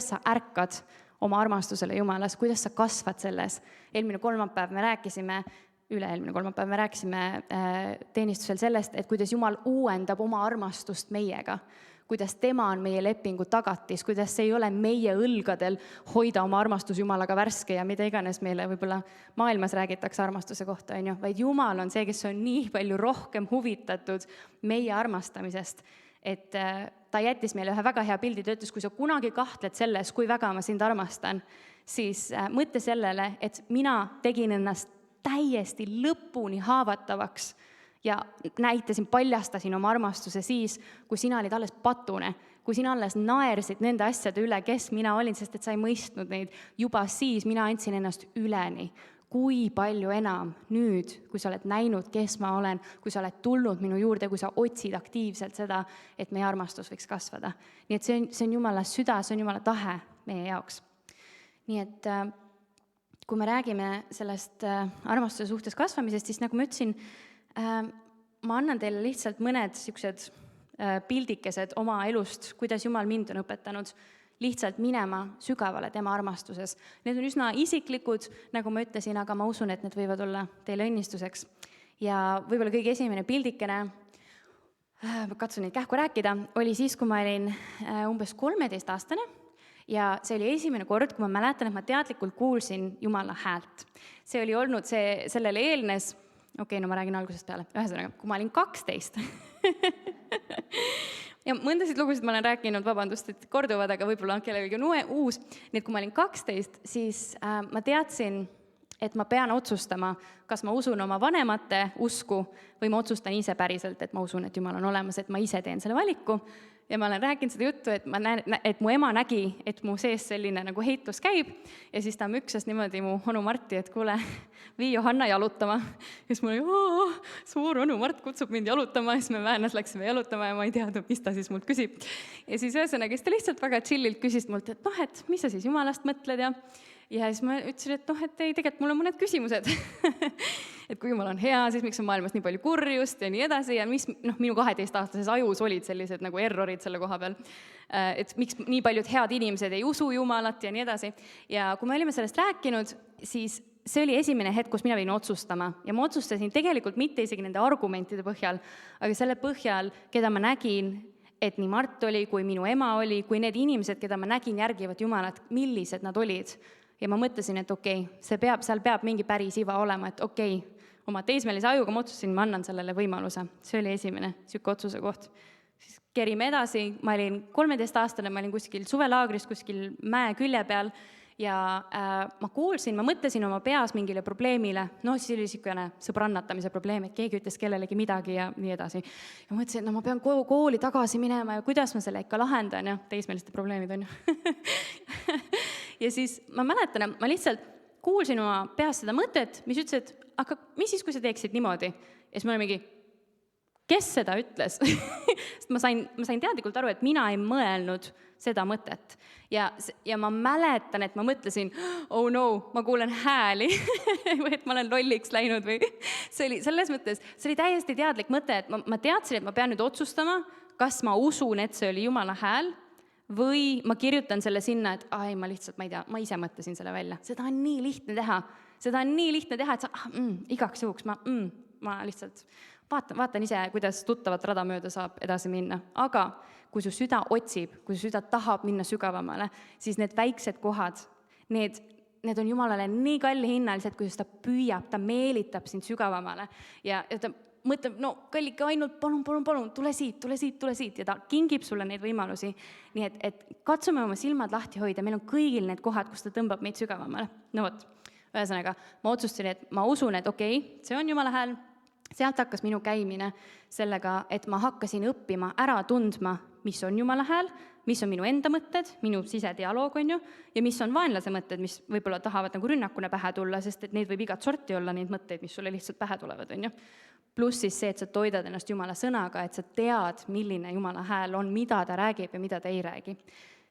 sa ärkad oma armastusele Jumalas, kuidas sa kasvad selles. Üleelmine kolmapäev me rääkisime teenistusel sellest, et kuidas Jumal uuendab oma armastust meiega, kuidas tema on meie lepingu tagatis, kuidas see ei ole meie õlgadel hoida oma armastus Jumalaga värske ja mida iganes meile võib-olla maailmas räägitakse armastuse kohta, vaid Jumal on see, kes on nii palju rohkem huvitatud meie armastamisest, et ta jättis meile ühe väga hea pildi, ta ütles, kui sa kunagi kahtled selles, kui väga ma sind armastan, siis mõtle sellele, et mina tegin ennast täiesti lõpuni haavatavaks ja paljastasin oma armastuse siis, kui sina olid alles patune, kui sina alles naersid nende asjade üle, kes mina olin, sest et sa ei mõistnud neid. Juba siis mina andsin ennast üleni. Kui palju enam nüüd, kui sa oled näinud, kes ma olen, kui sa oled tulnud minu juurde, kui sa otsid aktiivselt seda, et meie armastus võiks kasvada. Nii et see on Jumala süda, see on Jumala tahe meie jaoks. Nii et kui me räägime sellest armastuse suhtes kasvamisest, siis nagu ma ütlesin, ma annan teile lihtsalt mõned sellised pildikesed oma elust, kuidas Jumal mind on õpetanud lihtsalt minema sügavale tema armastuses. Need on üsna isiklikud, nagu ma ütlesin, aga ma usun, et need võivad olla teile õnnistuseks. Ja võib-olla kõige esimene pildikene, katsun neid kähku rääkida, oli siis, kui ma olin umbes 13-aastane ja see oli esimene kord, kui ma mäletan, et ma teadlikult kuulsin Jumala häält. See oli olnud, sellele eelnes, no ma räägin algusest peale, ühesõnaga, kui ma olin 12 ja mõndasid lugusid ma olen rääkinud, vabandust, et korduvad, aga võib-olla kellelegi on uus. Nii et kui ma olin 12, siis ma teadsin, et ma pean otsustama, kas ma usun oma vanemate usku või ma otsustan ise päriselt, et ma usun, et Jumal on olemas, et ma ise teen selle valiku. Ja ma olen rääkinud seda juttu, et ma näen, et mu ema nägi, et mu sees selline nagu heitlus käib ja siis ta müksas niimoodi mu onu Marti, et kuule, vii Johanna jalutama. Ja siis mul oli, suur onu Mart kutsub mind jalutama, ja siis me Väänas läksime jalutama ja ma ei teadnud, mis ta siis mult küsib. Ja siis ühesõnaga, ta lihtsalt väga chillilt küsis mult, et et mis sa siis Jumalast mõtled ja siis ma ütlesin, et et ei, tegelikult mul on mõned küsimused. Et kui Jumal on hea, siis miks on maailmas nii palju kurjust ja nii edasi ja mis minu 12-aastases ajus olid sellised nagu errorid selle koha peal, et miks nii paljud head inimesed ei usu Jumalat ja nii edasi. Ja kui me olime sellest rääkinud, siis see oli esimene hetk, kus mina pidin otsustama ja ma otsustasin tegelikult mitte isegi nende argumentide põhjal, aga selle põhjal, keda ma nägin, et nii Mart oli, kui minu ema oli, kui need inimesed, keda ma nägin järgivat Jumalat, millised nad olid. Ja ma mõtlesin, et seal peab mingi päris iva olema, et oma teismelise ajuga ma otsustasin, ma annan sellele võimaluse. See oli esimene siuke otsuse koht. Siis kerime edasi, ma olin 13-aastane, ma olin kuskil suvelaagris, kuskil mäe külje peal ja ma mõtlesin oma peas mingile probleemile, siis oli niisugune sõbrannatamise probleem, et keegi ütles kellelegi midagi ja nii edasi. Ja ma mõtlesin, et ma pean kooli tagasi minema ja kuidas ma selle ikka lahendan ja teismeliste probleemid on ju. Ja siis ma mäletan, ma lihtsalt kuulsin oma peas seda mõtet, mis ütles, et aga mis siis, kui sa teeksid niimoodi? Ja siis ma olin mingi, kes seda ütles? Sest ma sain teadlikult aru, et mina ei mõelnud seda mõtet. Ja ma mäletan, et ma mõtlesin, oh no, ma kuulen hääli, või et ma olen lolliks läinud või see oli selles mõttes, see oli täiesti teadlik mõte, et ma teadsin, et ma pean nüüd otsustama, kas ma usun, et see oli Jumala hääl, või ma kirjutan selle sinna, et ma lihtsalt, ma ei tea, ma ise mõtlesin selle välja. Seda on nii lihtne teha, et igaks juhuks ma lihtsalt vaatan ise, kuidas tuttavat rada mööda saab edasi minna. Aga kui su süda otsib, kui su süda tahab minna sügavamale, siis need väiksed kohad, need on Jumalale nii kallihinnalised, kuidas ta püüab, ta meelitab sind sügavamale ja ta mõtleb, kallike, ainult palun, tule siit ja ta kingib sulle neid võimalusi. Nii et katsume oma silmad lahti hoida, meil on kõigil need kohad, kus ta tõmbab meid sügavamale. Ühesõnaga, ma otsustasin, et ma usun, et see on Jumala hääl, sealt hakkas minu käimine sellega, et ma hakkasin õppima ära tundma, mis on Jumala hääl, mis on minu enda mõtted, minu sisedialoog on ju, ja mis on vaenlase mõtted, mis võib-olla tahavad nagu rünnakuna pähe tulla, sest et neid võib igat sorti olla, neid mõtteid, mis sulle lihtsalt pähe tulevad, on ju. Pluss siis see, et sa toidad ennast Jumala sõnaga, et sa tead, milline Jumala hääl on, mida ta räägib ja mida ta ei räägi.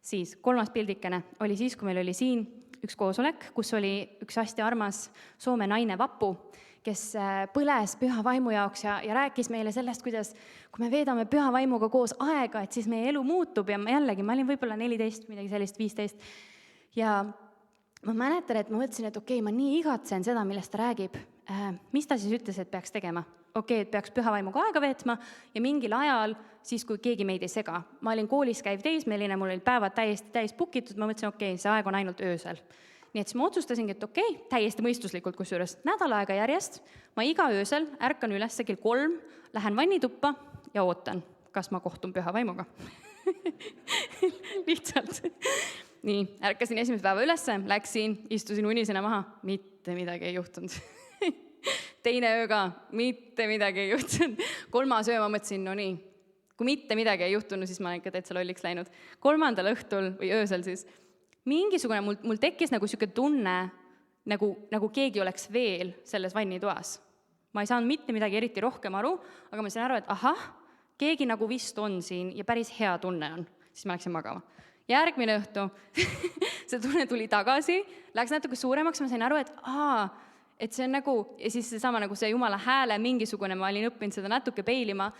Siis 3. pildikene oli siis, kui meil oli siin üks koosolek, kus oli üks hästi armas Soome naine Vapu, kes põles püha vaimu jaoks ja rääkis meile sellest, kuidas kui me veedame püha vaimuga koos aega, et siis meie elu muutub ja ma olin võib-olla 14, midagi sellist, 15. Ja ma mäletan, et ma mõtlesin, et ma nii igatsen seda, millest ta räägib. Mis ta siis ütles, et peaks tegema? Et peaks püha vaimuga aega veetma ja mingil ajal, siis kui keegi meid ei sega. Ma olin koolis käiv teismeline, mul olid päevad täiesti täis pukitud, ma mõtlesin, see aeg on ainult öösel. Nii et siis ma otsustasingi, et täiesti mõistuslikult kusjuures nädal aega järjest, ma iga öösel ärkan üles kell 3, lähen vannituppa ja ootan, kas ma kohtun püha vaimuga. Lihtsalt. Nii, ärkasin esimese päeva ülesse, läksin, istusin unisena maha, mitte midagi ei juhtunud. Teine ööga, mitte midagi ei juhtunud. 3. öö ma mõtlesin, nii, kui mitte midagi ei juhtunud, siis ma olen ikka täitsa lolliks läinud. 3. õhtul või öösel siis, mingisugune mul tekkis nagu siuke tunne, nagu keegi oleks veel selles vannitoas. Ma ei saanud mitte midagi eriti rohkem aru, aga ma sain aru, et keegi nagu vist on siin ja päris hea tunne on. Siis ma läksin magama. Järgmine õhtu, see tunne tuli tagasi, läks natuke suuremaks, ma sain aru, et see on nagu, ja siis seesama nagu see Jumala hääle mingisugune, ma olin õppinud seda natuke peilima,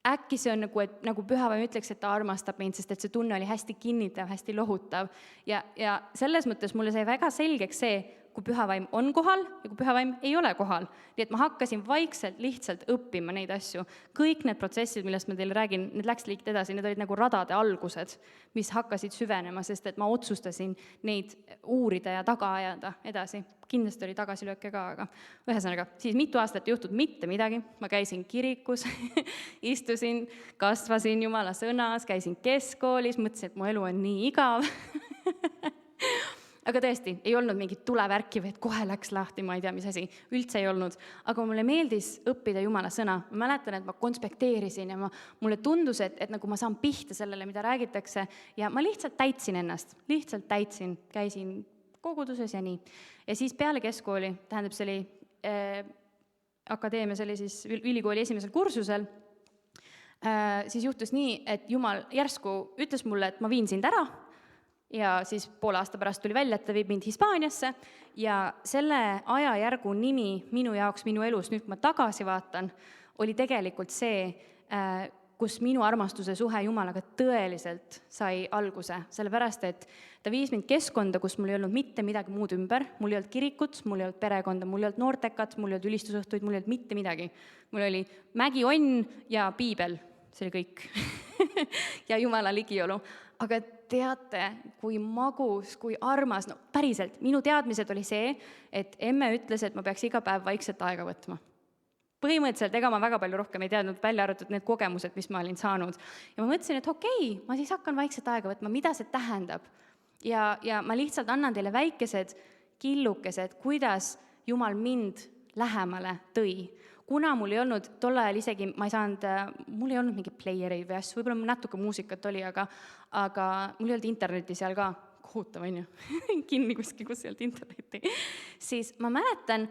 äkki see on nagu pühavaim ütleks, et ta armastab mind, sest et see tunne oli hästi kinnitav, hästi lohutav. Ja selles mõttes mulle sai väga selgeks see, kui pühavaim on kohal ja kui pühavaim ei ole kohal. Nii et ma hakkasin vaikselt lihtsalt õppima neid asju. Kõik need protsessid, millest ma teile räägin, need läks liikt edasi, need olid nagu radade algused, mis hakkasid süvenema, sest et ma otsustasin neid uurida ja taga ajada edasi. Kindlasti oli tagasilööke ka, aga ühesõnaga, siis mitu aastat ei juhtunud mitte midagi. Ma käisin kirikus, istusin, kasvasin Jumala sõnas, käisin keskkoolis, mõtlesin, et mu elu on nii igav. Aga tõesti, ei olnud mingit tulevärki või et kohe läks lahti, ma ei tea, mis asi, üldse ei olnud. Aga mulle meeldis õppida Jumala sõna. Ma mäletan, et ma konspekteerisin ja mulle tundus, et nagu ma saan pihta sellele, mida räägitakse. Ja ma lihtsalt täitsin ennast, käisin koguduses ja nii. Ja siis peale keskkooli, tähendab, see oli akadeemia, see oli siis ülikooli esimesel kursusel, siis juhtus nii, et Jumal järsku ütles mulle, et ma viin sind ära ja siis poole aasta pärast tuli välja, et ta viib mind Hispaaniasse ja selle ajajärgu nimi minu jaoks, minu elus, nüüd kui ma tagasi vaatan, oli tegelikult see, kus minu armastuse suhe Jumalaga tõeliselt sai alguse, sellepärast et ta viis mind keskkonda, kus mul ei olnud mitte midagi muud ümber, mul ei olnud kirikut, mul ei olnud perekonda, mul ei olnud noortekat, mul ei olnud ülistusõhtuid, mul ei olnud mitte midagi. Mul oli mägionn ja piibel, see oli kõik. ja Jumala ligiolu. Aga teate, kui magus, kui armas, no päriselt, minu teadmised oli see, et emme ütles, et ma peaks iga päev vaikselt aega võtma. Põhimõtteliselt, ega ma väga palju rohkem ei teadnud, välja arvatud need kogemused, mis ma olin saanud. Ja ma mõtlesin, et okei, ma siis hakkan vaikselt aega võtma, mida see tähendab. Ja ma lihtsalt annan teile väikesed killukesed, kuidas Jumal mind lähemale tõi. Kuna mul ei olnud tol ajal isegi, mul ei olnud mingi playereid või asju, võib-olla natuke muusikat oli, aga mul ei olnud interneti seal ka, kohutav on ju, kinni kuskil, kus ei olnud interneti. Siis ma mäletan,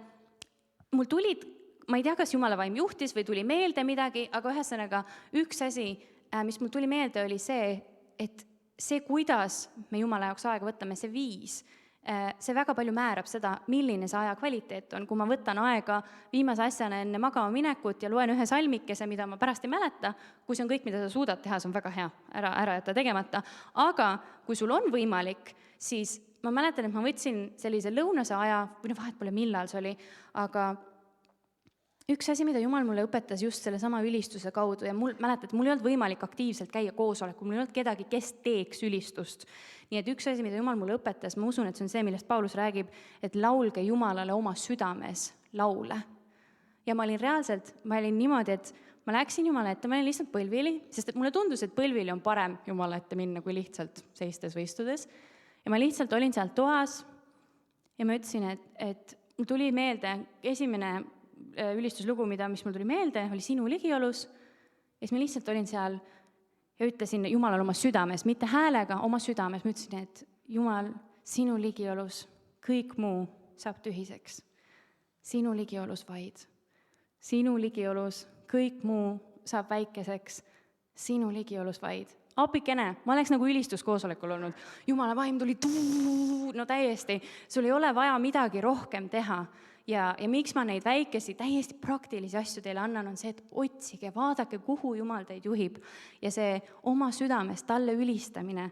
mul tulid, ma ei tea, kas Jumala vaim juhtis või tuli meelde midagi, aga ühesõnaga üks asi, mis mul tuli meelde, oli see, et see, kuidas me Jumala jaoks aega võtame, see viis, see väga palju määrab seda, milline see aja kvaliteet on. Kui ma võtan aega viimase asjana enne magama minekut ja loen ühe salmikese, mida ma pärast ei mäleta, kui see on kõik, mida sa suudad teha, see on väga hea, ära jätta tegemata. Aga kui sul on võimalik, siis ma mäletan, et ma võtsin sellise lõunase aja, või vahet pole millal see oli, aga üks asi, mida Jumal mulle õpetas just selle sama ülistuse kaudu ja mäletad, mul ei olnud võimalik aktiivselt käia koosolekul, mul ei olnud kedagi, kes teeks ülistust. Nii et üks asi, mida Jumal mulle õpetas, ma usun, et see on see, millest Paulus räägib, et laulge Jumalale oma südames laule. Ja ma olin niimoodi, et ma läksin Jumala ette, ma olin lihtsalt põlvili, sest et mulle tundus, et põlvili on parem Jumala ette minna, kui lihtsalt seistes või istudes. Ja ma lihtsalt olin seal toas ja ma ütlesin, et mul tuli meelde esimene ülistuslugu, mis mul tuli meelde, oli Sinu ligiolus. Ja siis ma lihtsalt olin seal ja ütlesin Jumalale oma südames, mitte häälega, oma südames. Ma ütlesin, et Jumal, Sinu ligiolus, kõik muu saab tühiseks. Sinu ligiolus vaid. Sinu ligiolus, kõik muu saab väikeseks. Sinu ligiolus vaid. Apikene, ma oleks nagu ülistuskoosolekul olnud. Jumala vaim tuli, no täiesti. Sul ei ole vaja midagi rohkem teha. Ja miks ma neid väikesi, täiesti praktilisi asju teile annan, on see, et otsige, vaadake, kuhu Jumal teid juhib. Ja see oma südames talle ülistamine,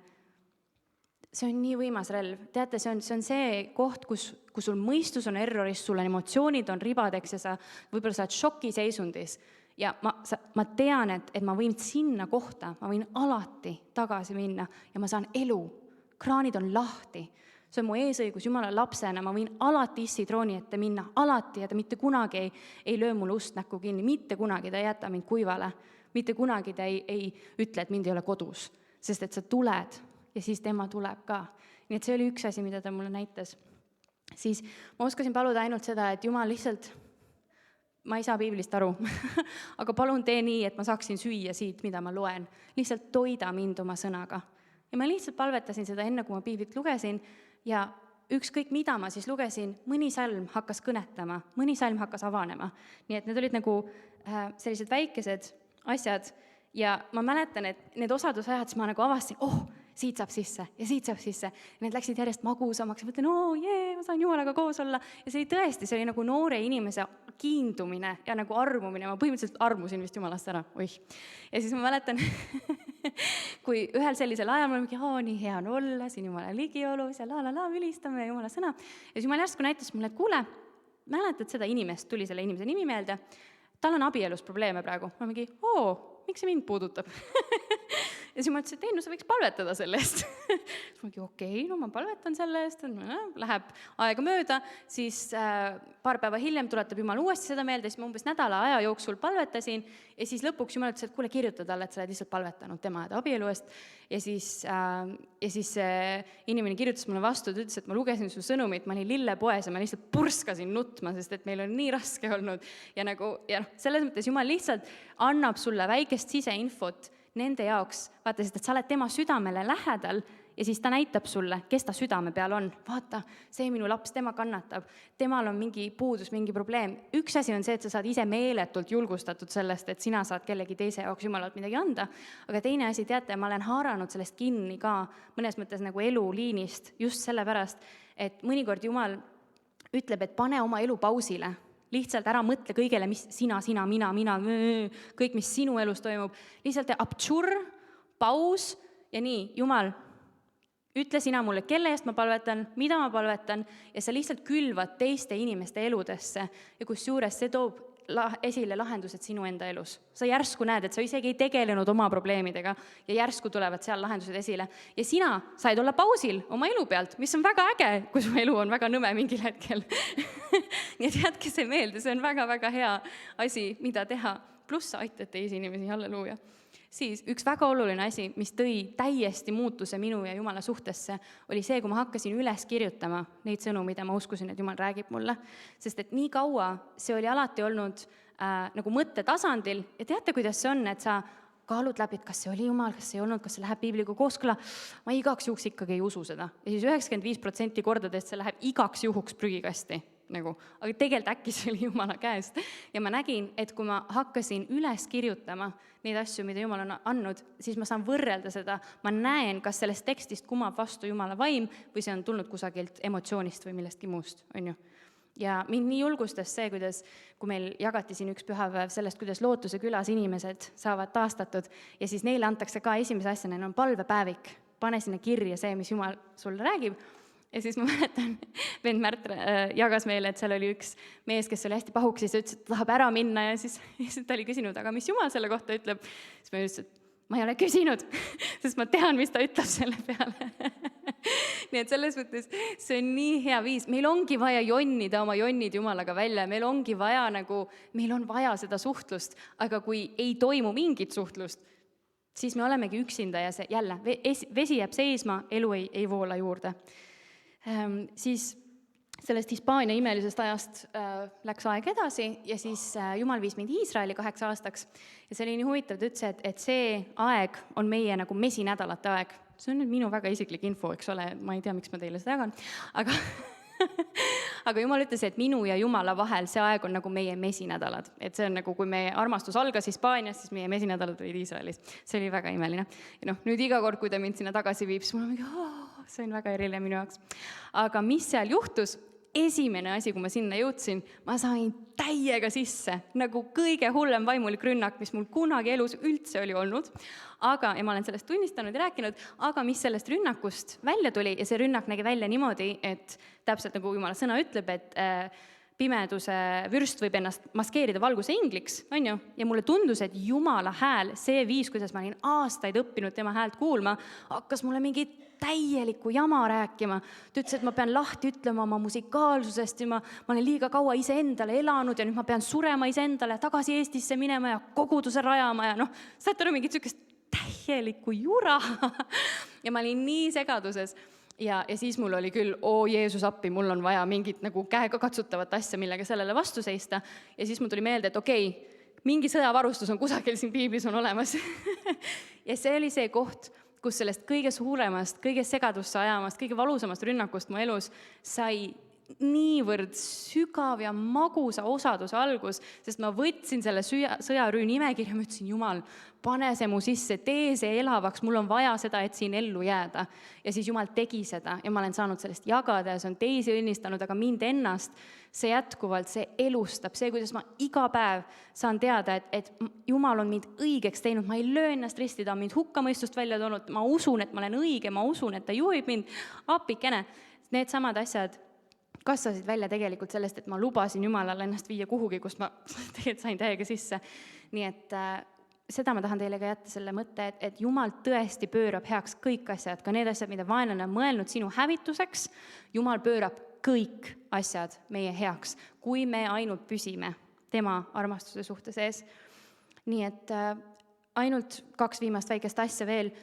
see on nii võimas relv. Teate, see on see koht, kus sul mõistus on erroris, sul on emotsioonid on ribadeks ja sa võib-olla saad šokiseisundis. Ja ma tean, et ma võin sinna kohta, ma võin alati tagasi minna ja ma saan elu. Kraanid on lahti. See on mu eesõigus Jumala lapsena, ma võin alati issi trooni ette minna, alati, ja ta mitte kunagi ei löö mulle ust näkku kinni, mitte kunagi ta ei jäta mind kuivale, mitte kunagi ta ei ütle, et mind ei ole kodus, sest et sa tuled ja siis tema tuleb ka. Nii et see oli üks asi, mida ta mulle näitas. Siis ma oskasin paluda ainult seda, et Jumal lihtsalt, ma ei saa piiblist aru, aga palun tee nii, et ma saaksin süüa siit, mida ma loen. Lihtsalt toida mind oma sõnaga. Ja ma lihtsalt palvetasin seda enne, kui ma piiblit lugesin, ja ükskõik mida ma siis lugesin, mõni salm hakkas kõnetama, mõni salm hakkas avanema. Nii et need olid nagu sellised väikesed asjad ja ma mäletan, et need osadusajad, siis ma nagu avastasin, siit saab sisse ja siit saab sisse. Ja need läksid järjest magusamaks ja mõtlen, ma saan Jumalaga koos olla. Ja see oli tõesti, see oli nagu noore inimese kiindumine ja nagu armumine. Ma põhimõtteliselt armusin vist Jumalast ära. Ja siis ma mäletan, kui ühel sellisel ajal ma olin, nii hea on olla, siin Jumala ligiolus ja ülistame ja Jumala sõna. Ja siis Jumal järsku näitas mulle, et kuule, mäletad seda inimest, tuli selle inimese nimi meelde, tal on abielus probleeme praegu. Ma mingi, miks see mind puudutab? Ja siis ma ütlesin, et sa võiks palvetada selle eest. Siis ma okei, ma palvetan selle eest, läheb aega mööda, siis paar päeva hiljem tuletab Jumal uuesti seda meelde, siis ma umbes nädala aja jooksul palvetasin ja siis lõpuks Jumal ütles, et kuule, kirjuta talle, et sa oled lihtsalt palvetanud tema ja abielu eest. Ja siis inimene kirjutas mulle vastu, ta ütles, et ma lugesin su sõnumit, ma olin lillepoes ja ma lihtsalt purskasin nutma, sest et meil on nii raske olnud. Ja selles mõttes Jumal lihtsalt annab sulle väikest siseinfot nende jaoks, vaata, sest et sa oled tema südamele lähedal ja siis ta näitab sulle, kes ta südame peal on. Vaata, see minu laps, tema kannatab, temal on mingi puudus, mingi probleem. Üks asi on see, et sa saad ise meeletult julgustatud sellest, et sina saad kellegi teise jaoks Jumalalt midagi anda, aga teine asi, teate, ma olen haaranud sellest kinni ka mõnes mõttes nagu eluliinist just sellepärast, et mõnikord Jumal ütleb, et pane oma elu pausile. Lihtsalt ära mõtle kõigele, mis sina, mina, kõik, mis sinu elus toimub. Lihtsalt abtšur, paus ja nii, Jumal, ütle sina mulle, kelle eest ma palvetan, mida ma palvetan ja sa lihtsalt külvad teiste inimeste eludesse ja kusjuures see toob esile lahendused sinu enda elus. Sa järsku näed, et sa isegi ei tegelenud oma probleemidega ja järsku tulevad seal lahendused esile. Ja sina said olla pausil oma elu pealt, mis on väga äge, kui su elu on väga nõme mingil hetkel. Nii et jätke see meelde, see on väga-väga hea asi, mida teha. Pluss sa aitad teisi inimesi, halleluuja. Siis üks väga oluline asi, mis tõi täiesti muutuse minu ja Jumala suhtesse, oli see, kui ma hakkasin üles kirjutama neid sõnu, mida ma uskusin, et Jumal räägib mulle. Sest et nii kaua see oli alati olnud nagu mõttetasandil ja teate, kuidas see on, et sa kaalud läbi, et kas see oli Jumal, kas see ei olnud, kas see läheb piibliga kooskõla. Ma igaks juhuks ikkagi ei usu seda. Ja siis 95% kordadest see läheb igaks juhuks prügikasti. Nagu, aga tegelikult äkki see oli Jumala käest. Ja ma nägin, et kui ma hakkasin üles kirjutama neid asju, mida Jumal on andnud, siis ma saan võrrelda seda. Ma näen, kas sellest tekstist kumab vastu Jumala vaim või see on tulnud kusagilt emotsioonist või millestki muust, on ju. Ja mind nii julgustas see, kuidas, kui meil jagati siin üks pühapäev sellest, kuidas Lootuse külas inimesed saavad taastatud ja siis neile antakse ka esimese asjana, neil on palvepäevik. Pane sinna kirja see, mis Jumal sulle räägib. Ja siis ma mäletan, vend Märt jagas meile, et seal oli üks mees, kes oli hästi pahuks, siis ütles, et ta tahab ära minna ja siis ta oli küsinud, aga mis Jumal selle kohta ütleb? Siis ma ütlesin, et ma ei ole küsinud, sest ma tean, mis ta ütleb selle peale. Nii et selles mõttes see on nii hea viis. Meil ongi vaja jonnida oma jonnid Jumalaga välja, meil ongi vaja meil on vaja seda suhtlust, aga kui ei toimu mingit suhtlust, siis me olemegi üksinda ja see jälle, vesi jääb seisma, elu ei voola juurde. Siis sellest Hispaania imelisest ajast läks aeg edasi ja siis Jumal viis mind Iisraeli 8 aastaks ja see oli nii huvitav, ta ütles, et see aeg on meie nagu mesinädalate aeg. See on nüüd minu väga isiklik info, eks ole, ma ei tea, miks ma teile seda jagan, aga Jumal ütles, et minu ja Jumala vahel see aeg on nagu meie mesinädalad. Et see on nagu, kui meie armastus algas Hispaanias, siis meie mesinädalad olid Iisraelis. See oli väga imeline. Ja nüüd iga kord, kui ta mind sinna tagasi viib, siis mul on mingi, see on väga eriline minu jaoks. Aga mis seal juhtus? Esimene asi, kui ma sinna jõudsin, ma sain täiega sisse, nagu kõige hullem vaimulik rünnak, mis mul kunagi elus üldse oli olnud. Aga, ja ma olen sellest tunnistanud ja rääkinud, aga mis sellest rünnakust välja tuli, ja see rünnak nägi välja niimoodi, et täpselt nagu Jumala sõna ütleb, et pimeduse vürst võib ennast maskeerida valguse ingliks, on ju? Ja mulle tundus, et Jumala hääl, see viis, kuidas ma olin aastaid õppinud tema häält kuulma, hakkas mulle mingi täielikku jama rääkima. Ta ütles, et ma pean lahti ütlema oma musikaalsusest ja ma olen liiga kaua iseendale elanud ja nüüd ma pean surema iseendale, tagasi Eestisse minema ja koguduse rajama ja saate aru mingit sükest täielikku jura. Ja ma olin nii segaduses. Ja siis mul oli küll, Jeesus appi, mul on vaja mingit nagu käega katsutavat asja, millega sellele vastu seista. Ja siis mul tuli meelde, et okei, mingi sõjavarustus on kusagil siin piiblis on olemas. Ja see oli see koht, kus sellest kõige suuremast, kõige segadusse ajamast, kõige valusamast rünnakust mu elus sai niivõrd sügav ja magusa osaduse algus, sest ma võtsin selle sõjarüü nimekirja, ma ütlesin, Jumal, pane see mu sisse, tee see elavaks, mul on vaja seda, et siin ellu jääda. Ja siis Jumal tegi seda ja ma olen saanud sellest jagada ja see on teisi õnnistanud, aga mind ennast see jätkuvalt, see elustab, see, kuidas ma iga päev saan teada, et Jumal on mind õigeks teinud, ma ei löö ennast risti, ta on mind hukkamõistust välja toonud, ma usun, et ma olen õige, ma usun, et ta juhib mind, apikene, need samad asjad kasvasid välja tegelikult sellest, et ma lubasin Jumalale ennast viia kuhugi, kust ma tegelikult sain täiega sisse. Nii et seda ma tahan teile ka jätta selle mõtte, et Jumal tõesti pöörab heaks kõik asjad, ka need asjad, mida vaenlane on mõelnud sinu hävituseks, Jumal pöörab kõik asjad meie heaks, kui me ainult püsime tema armastuse suhte sees. Nii et ainult 2 viimast väikest asja veel.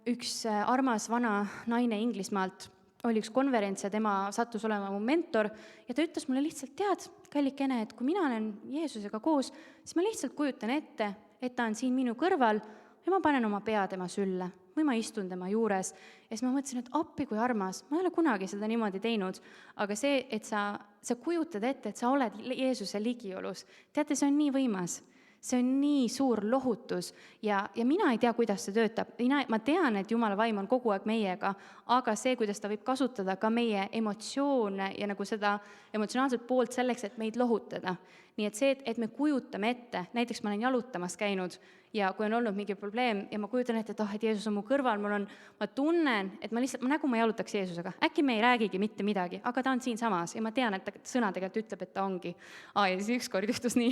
Üks armas vana naine Inglismaalt oli üks konverents ja tema sattus olema mu mentor ja ta ütles mulle lihtsalt, tead, kallikene, et kui mina olen Jeesusega koos, siis ma lihtsalt kujutan ette, et ta on siin minu kõrval, ja ma panen oma pea tema sülle või ma istun tema juures. Ja siis ma mõtlesin, et appi kui armas, ma ei ole kunagi seda niimoodi teinud, aga see, et sa kujutad ette, et sa oled Jeesuse ligiolus, teate, see on nii võimas. See on nii suur lohutus ja mina ei tea, kuidas see töötab. Ma tean, et Jumala vaim on kogu aeg meiega, aga see, kuidas ta võib kasutada ka meie emotsioone ja nagu seda emotsionaalset poolt selleks, et meid lohutada. Nii et see, et me kujutame ette, näiteks ma olen jalutamas käinud ja kui on olnud mingi probleem ja ma kujutan ette, et Jeesus on mu kõrval, ma tunnen, et ma nagu ma jalutaks Jeesusega. Äkki me ei räägigi mitte midagi, aga ta on siin samas ja ma tean, et ta sõna tegelikult ütleb, et ta ongi. Ja siis ükskord juhtus nii,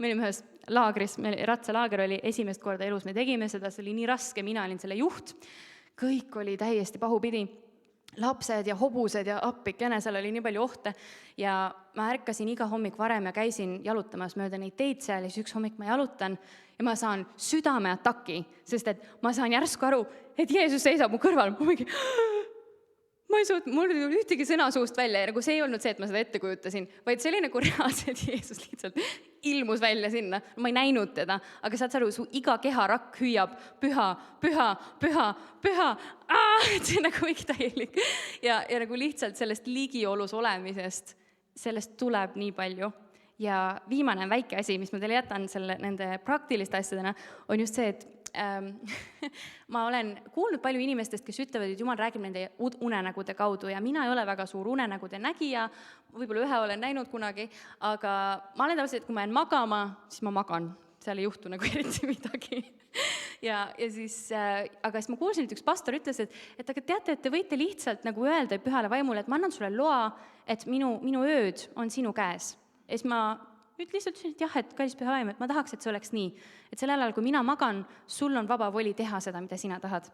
me olime ühes laagris, ratsalaager oli esimest korda elus, me tegime seda, see oli nii raske, mina olin selle juht, kõik oli täiesti pahupidi, lapsed ja hobused ja appikene, seal oli nii palju ohte ja ma ärkasin iga hommik varem ja käisin jalutamas mööda neid teid seal ja siis üks hommik ma jalutan ja ma saan südameataki, sest et ma saan järsku aru, et Jeesus seisab mu kõrval, ma ei suutnud, mul ei ühtegi sõna suust välja ja nagu see ei olnud see, et ma seda ette kujutasin, vaid see oli nagu reaalselt Jeesus lihtsalt ilmus välja sinna. Ma ei näinud teda, aga saad aru, su iga keharakk hüüab püha, püha, püha, püha, see on nagu mingi täielik. Ja nagu lihtsalt sellest ligiolus olemisest, sellest tuleb nii palju. Ja viimane väike asi, mis ma teile jätan nende praktiliste asjadena, on just see, et ma olen kuulnud palju inimestest, kes ütlevad, et Jumal räägib nende unenägude kaudu ja mina ei ole väga suur unenägude nägija, võib-olla ühe olen näinud kunagi, aga ma olen tavaliselt, et kui ma jään magama, siis ma magan, seal ei juhtu nagu eriti midagi. Ja siis, aga siis ma kuulsin, et üks pastor ütles, et aga teate, et te võite lihtsalt nagu öelda pühale vaimule, et ma annan sulle loa, et minu ööd on sinu käes. Ja siis ma lihtsalt ütlesin, et jah, et kallis püha vaim, et ma tahaks, et see oleks nii. Et sellel ajal, kui mina magan, sul on vaba voli teha seda, mida sina tahad.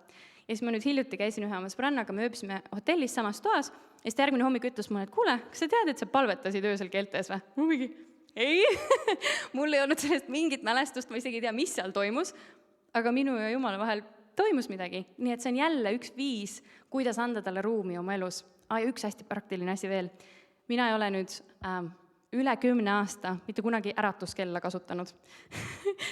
Ja siis ma nüüd hiljuti käisin ühe oma sõbrannaga, me ööbisime hotellis samas toas, ja siis järgmine hommik ütles mulle, et kuule, kas sa tead, et sa palvetasid öösel keeltes või? Ma mingi, ei, mul ei olnud sellest mingit mälestust, ma isegi ei tea, mis seal toimus, aga minu ja Jumala vahel toimus midagi. Nii et see on jälle üks viis, kuidas anda talle ruumi oma elus. Ja üks hästi praktiline asi veel. Mina ei ole nüüd üle 10 aasta mitte kunagi äratuskella kasutanud.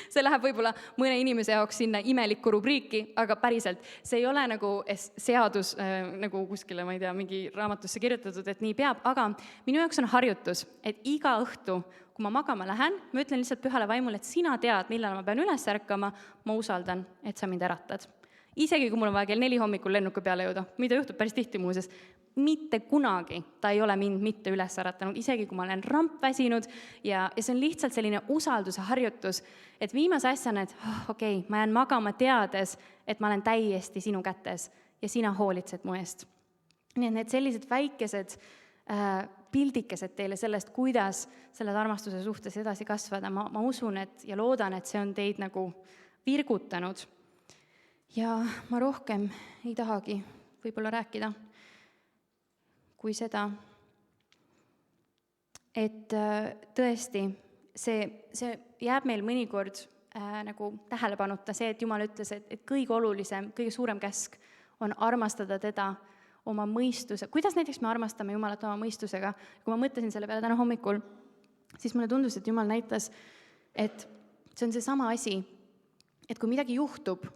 See läheb võib-olla mõne inimese jaoks sinna imelikku rubriiki, aga päriselt, see ei ole nagu seadus nagu kuskile, ma ei tea, mingi raamatusse kirjutatud, et nii peab, aga minu jaoks on harjutus, et iga õhtu, kui ma magama lähen, ma ütlen lihtsalt pühale vaimule, et sina tead, millal ma pean üles ärkama, ma usaldan, et sa mind äratad. Isegi kui mul on vaja kell 4 hommikul lennuki peale jõuda, mida juhtub päris tihti muuses, mitte kunagi ta ei ole mind mitte üles äratanud, isegi kui ma olen rampväsinud ja see on lihtsalt selline usalduse harjutus, et viimase asjana, et okei, ma jään magama teades, et ma olen täiesti sinu kätes ja sina hoolitsed mu eest. Nii et need sellised väikesed pildikesed teile sellest, kuidas selles armastuse suhtes edasi kasvada, ma usun, ja loodan, et see on teid nagu virgutanud. Ja ma rohkem ei tahagi võib-olla rääkida kui seda, et tõesti, see jääb meil mõnikord nagu tähelepanuta see, et Jumal ütles, et kõige olulisem, kõige suurem käsk on armastada teda oma mõistuse. Kuidas näiteks me armastame Jumalat oma mõistusega? Kui ma mõtlesin selle peale täna hommikul, siis mulle tundus, et Jumal näitas, et see on see sama asi, et kui midagi juhtub,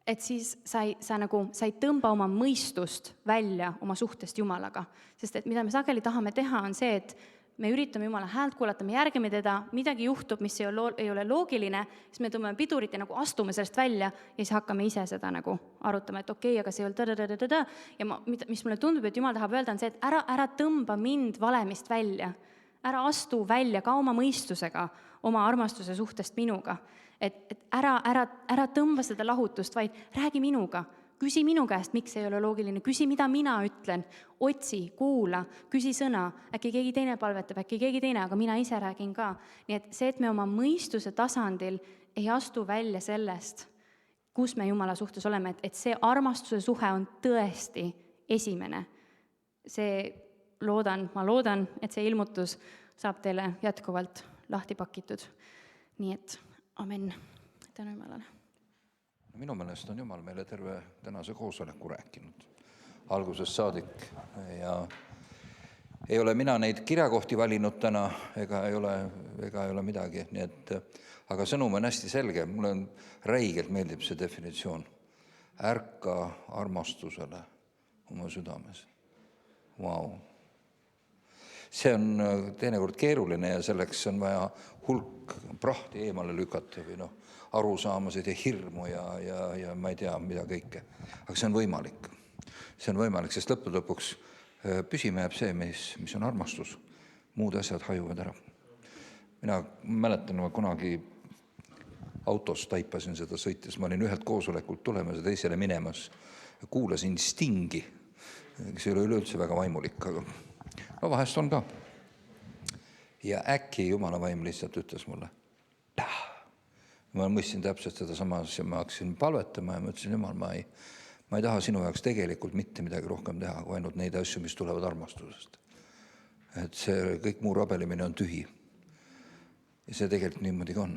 et siis sa ei tõmba oma mõistust välja oma suhtest Jumalaga. Sest et mida me sageli tahame teha, on see, et me üritame Jumala häält kuulata, me järgime teda, midagi juhtub, mis ei ole loogiline, siis me tõmbame pidurit ja nagu astume sellest välja ja siis hakkame ise seda nagu arutama, et okei, aga see ei olnud ja mis mulle tundub, et Jumal tahab öelda, on see, et ära tõmba mind valemist välja, ära astu välja ka oma mõistusega, oma armastuse suhtest minuga. Et ära tõmba seda lahutust, vaid räägi minuga, küsi minu käest, miks ei ole loogiline, küsi, mida mina ütlen, otsi, kuula, küsi sõna, äkki keegi teine palvetab, äkki keegi teine, aga mina ise räägin ka. Nii et see, et me oma mõistuse tasandil ei astu välja sellest, kus me Jumala suhtes oleme, et see armastuse suhe on tõesti esimene. Ma loodan, et see ilmutus saab teile jätkuvalt lahti pakitud. Nii et amen. Tänu Jumalale. Minu meelest on Jumal meile terve tänase koosoleku rääkinud algusest saadik ja ei ole mina neid kirjakohti valinud täna, ega ei ole midagi, nii et, aga sõnum on hästi selge, mulle on räigelt meeldib see definitsioon. Ärka armastusele oma südames. Vau. See on teinekord keeruline ja selleks on vaja hulk prahti eemale lükata või arusaamasid ja hirmu ja ma ei tea, mida kõike. Aga see on võimalik. See on võimalik, sest lõpuks püsima jääb see, mis on armastus. Muud asjad hajuvad ära. Mina mäletan, ma kunagi autos taipasin seda sõites. Ma olin ühelt koosolekult tulemas ja teisele minemas. Kuulasin Stingi, kes ei ole üleüldse väga vaimulik, aga vahest on ka. Ja äkki Jumala vaim lihtsalt ütles mulle. Ma mõistsin täpselt seda samas ja ma hakkasin palvetama ja ma ütlesin, Jumal, ma ei taha sinu jaoks tegelikult mitte midagi rohkem teha, kui ainult neid asju, mis tulevad armastusest. Et see kõik muu rabelimine on tühi. Ja see tegelikult niimoodi ka on.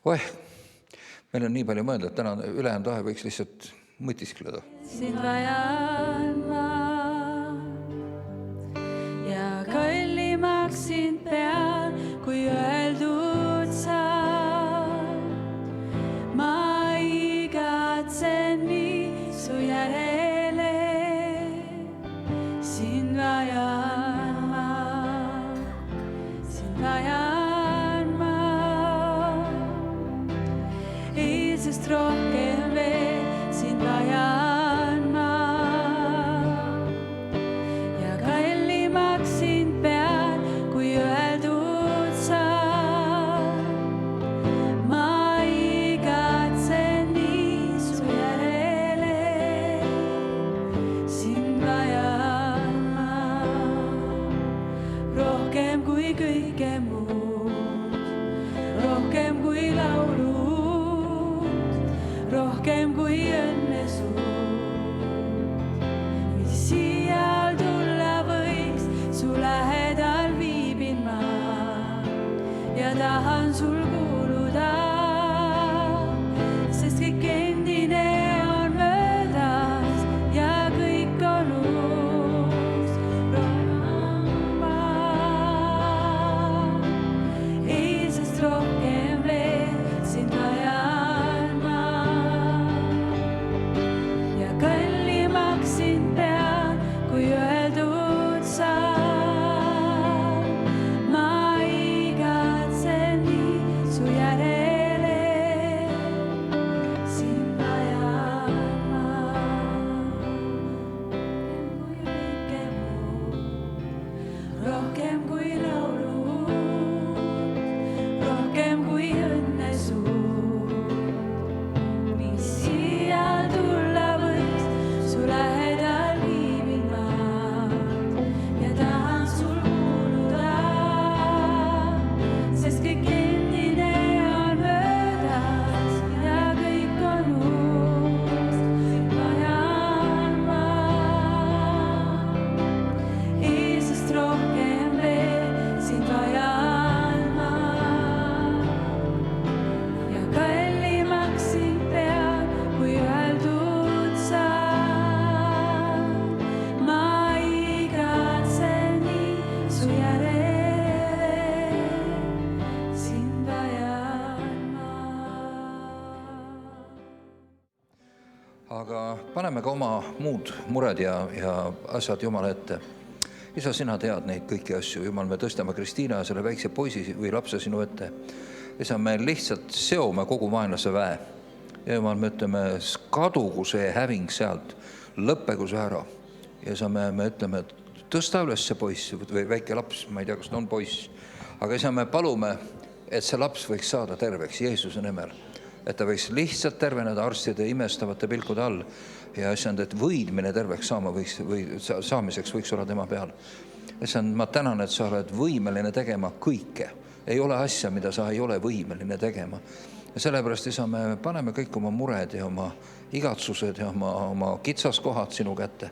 Meil on nii palju mõelda, et täna ülejäänud ahe võiks lihtsalt mõtiskleda. Sind vajan ma ja kallimaks sind pean, kui öeldud saad. Ma igatsen nii su järele, sind vajan ma, sind vajan ma. Eesest rohkem veel, sind vajan ma ja kallimaks sind pean, kui öeldud saad. Ma igatsen nii su järele, sind vajan ma rohkem kui kõige muud, rohkem kui laulud, rohkem kui õnne suud, mis siia tulla võiks, su lähedal viibin ma ja tahan sul kuuluda, sest kõik endine on möödas ja kõik on uus. Rohma, Eesest rohkem veel, sind vajan ma ja kallimaks sind pean, kui öeldud saad. Ma igatsen nii su järele, sind vajan ma rohkem kui laulud, rohkem kui õnne suud, mis siia tulla võiks, su lähedal viibin ma ja tahan sul kuuluda, sest kõik endine on möödas ja kõik on uus. Sind vajan ma Eesest rohkem veel, sind vajan ma ja kallimaks sind pean, kui öeldud saad. Ma igatsen nii su järele, sind vajan ma. Aga paneme ka oma muud mured ja asjad Jumala ette. Isa, sina tead neid kõiki asju. Jumal, me tõstame Kristiina ja selle väikse poisi või lapse sinu ette. Isa, me lihtsalt seome kogu vaenlase väe. Ja Jumal, me ütleme, kadugu see häving sealt, lõppegu see ära. Ja isa, me ütleme, et tõsta üles see poiss või väike laps, ma ei tea, kas ta on poiss. Aga isa, me palume, et see laps võiks saada terveks Jeesuse nimel. Et ta võiks lihtsalt terveneda arstide imestavate pilkude all ja issand, et võidmine terveks saamiseks võiks olla tema peal. Issand, ma tänan, et sa oled võimeline tegema kõike. Ei ole asja, mida sa ei ole võimeline tegema. Ja sellepärast, isa, me paneme kõik oma mured ja oma igatsused ja oma kitsaskohad sinu kätte.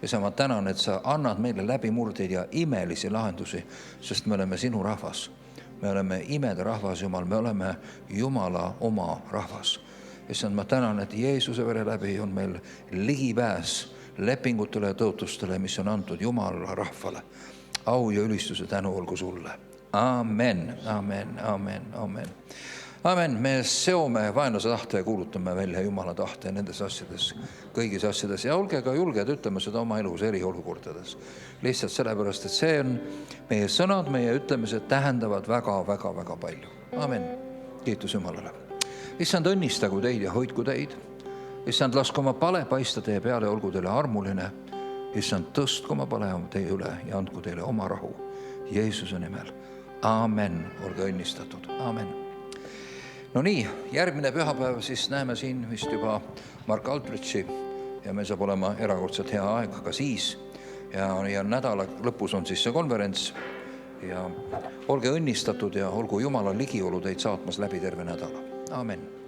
Isa, ma tänan, et sa annad meile läbimurdeid ja imelisi lahendusi, sest me oleme sinu rahvas. Me oleme imede rahvas, Jumal, me oleme Jumala oma rahvas. Issand, ma tänan, et Jeesuse vere läbi on meil ligipääs lepingutele ja tõotustele, mis on antud Jumala rahvale. Au ja ülistuse tänu olgu sulle. Amen, amen, amen, amen. Amen, me seome vaenlase tahte ja kuulutame välja Jumala tahte nendes asjades, kõigis asjades ja olge ka julged ütlema seda oma elus eriolukordades. Lihtsalt sellepärast, et see on meie sõnad, meie ütlemised tähendavad väga palju. Amen, kiitus Jumalale. Issand, õnnistagu teid ja hoidku teid. Issand, lasku oma pale paista teie peale, olgu teile armuline. Issand, tõstku oma pale teie üle ja andku teile oma rahu Jeesuse nimel. Amen, olge õnnistatud. Amen. No nii, järgmine pühapäev siis näeme siin vist juba Mark Altrichi ja meil saab olema erakordselt hea aeg ka siis. Ja nädala lõpus on siis see konverents ja olge õnnistatud ja olgu Jumala ligiolu teid saatmas läbi terve nädala. Amen.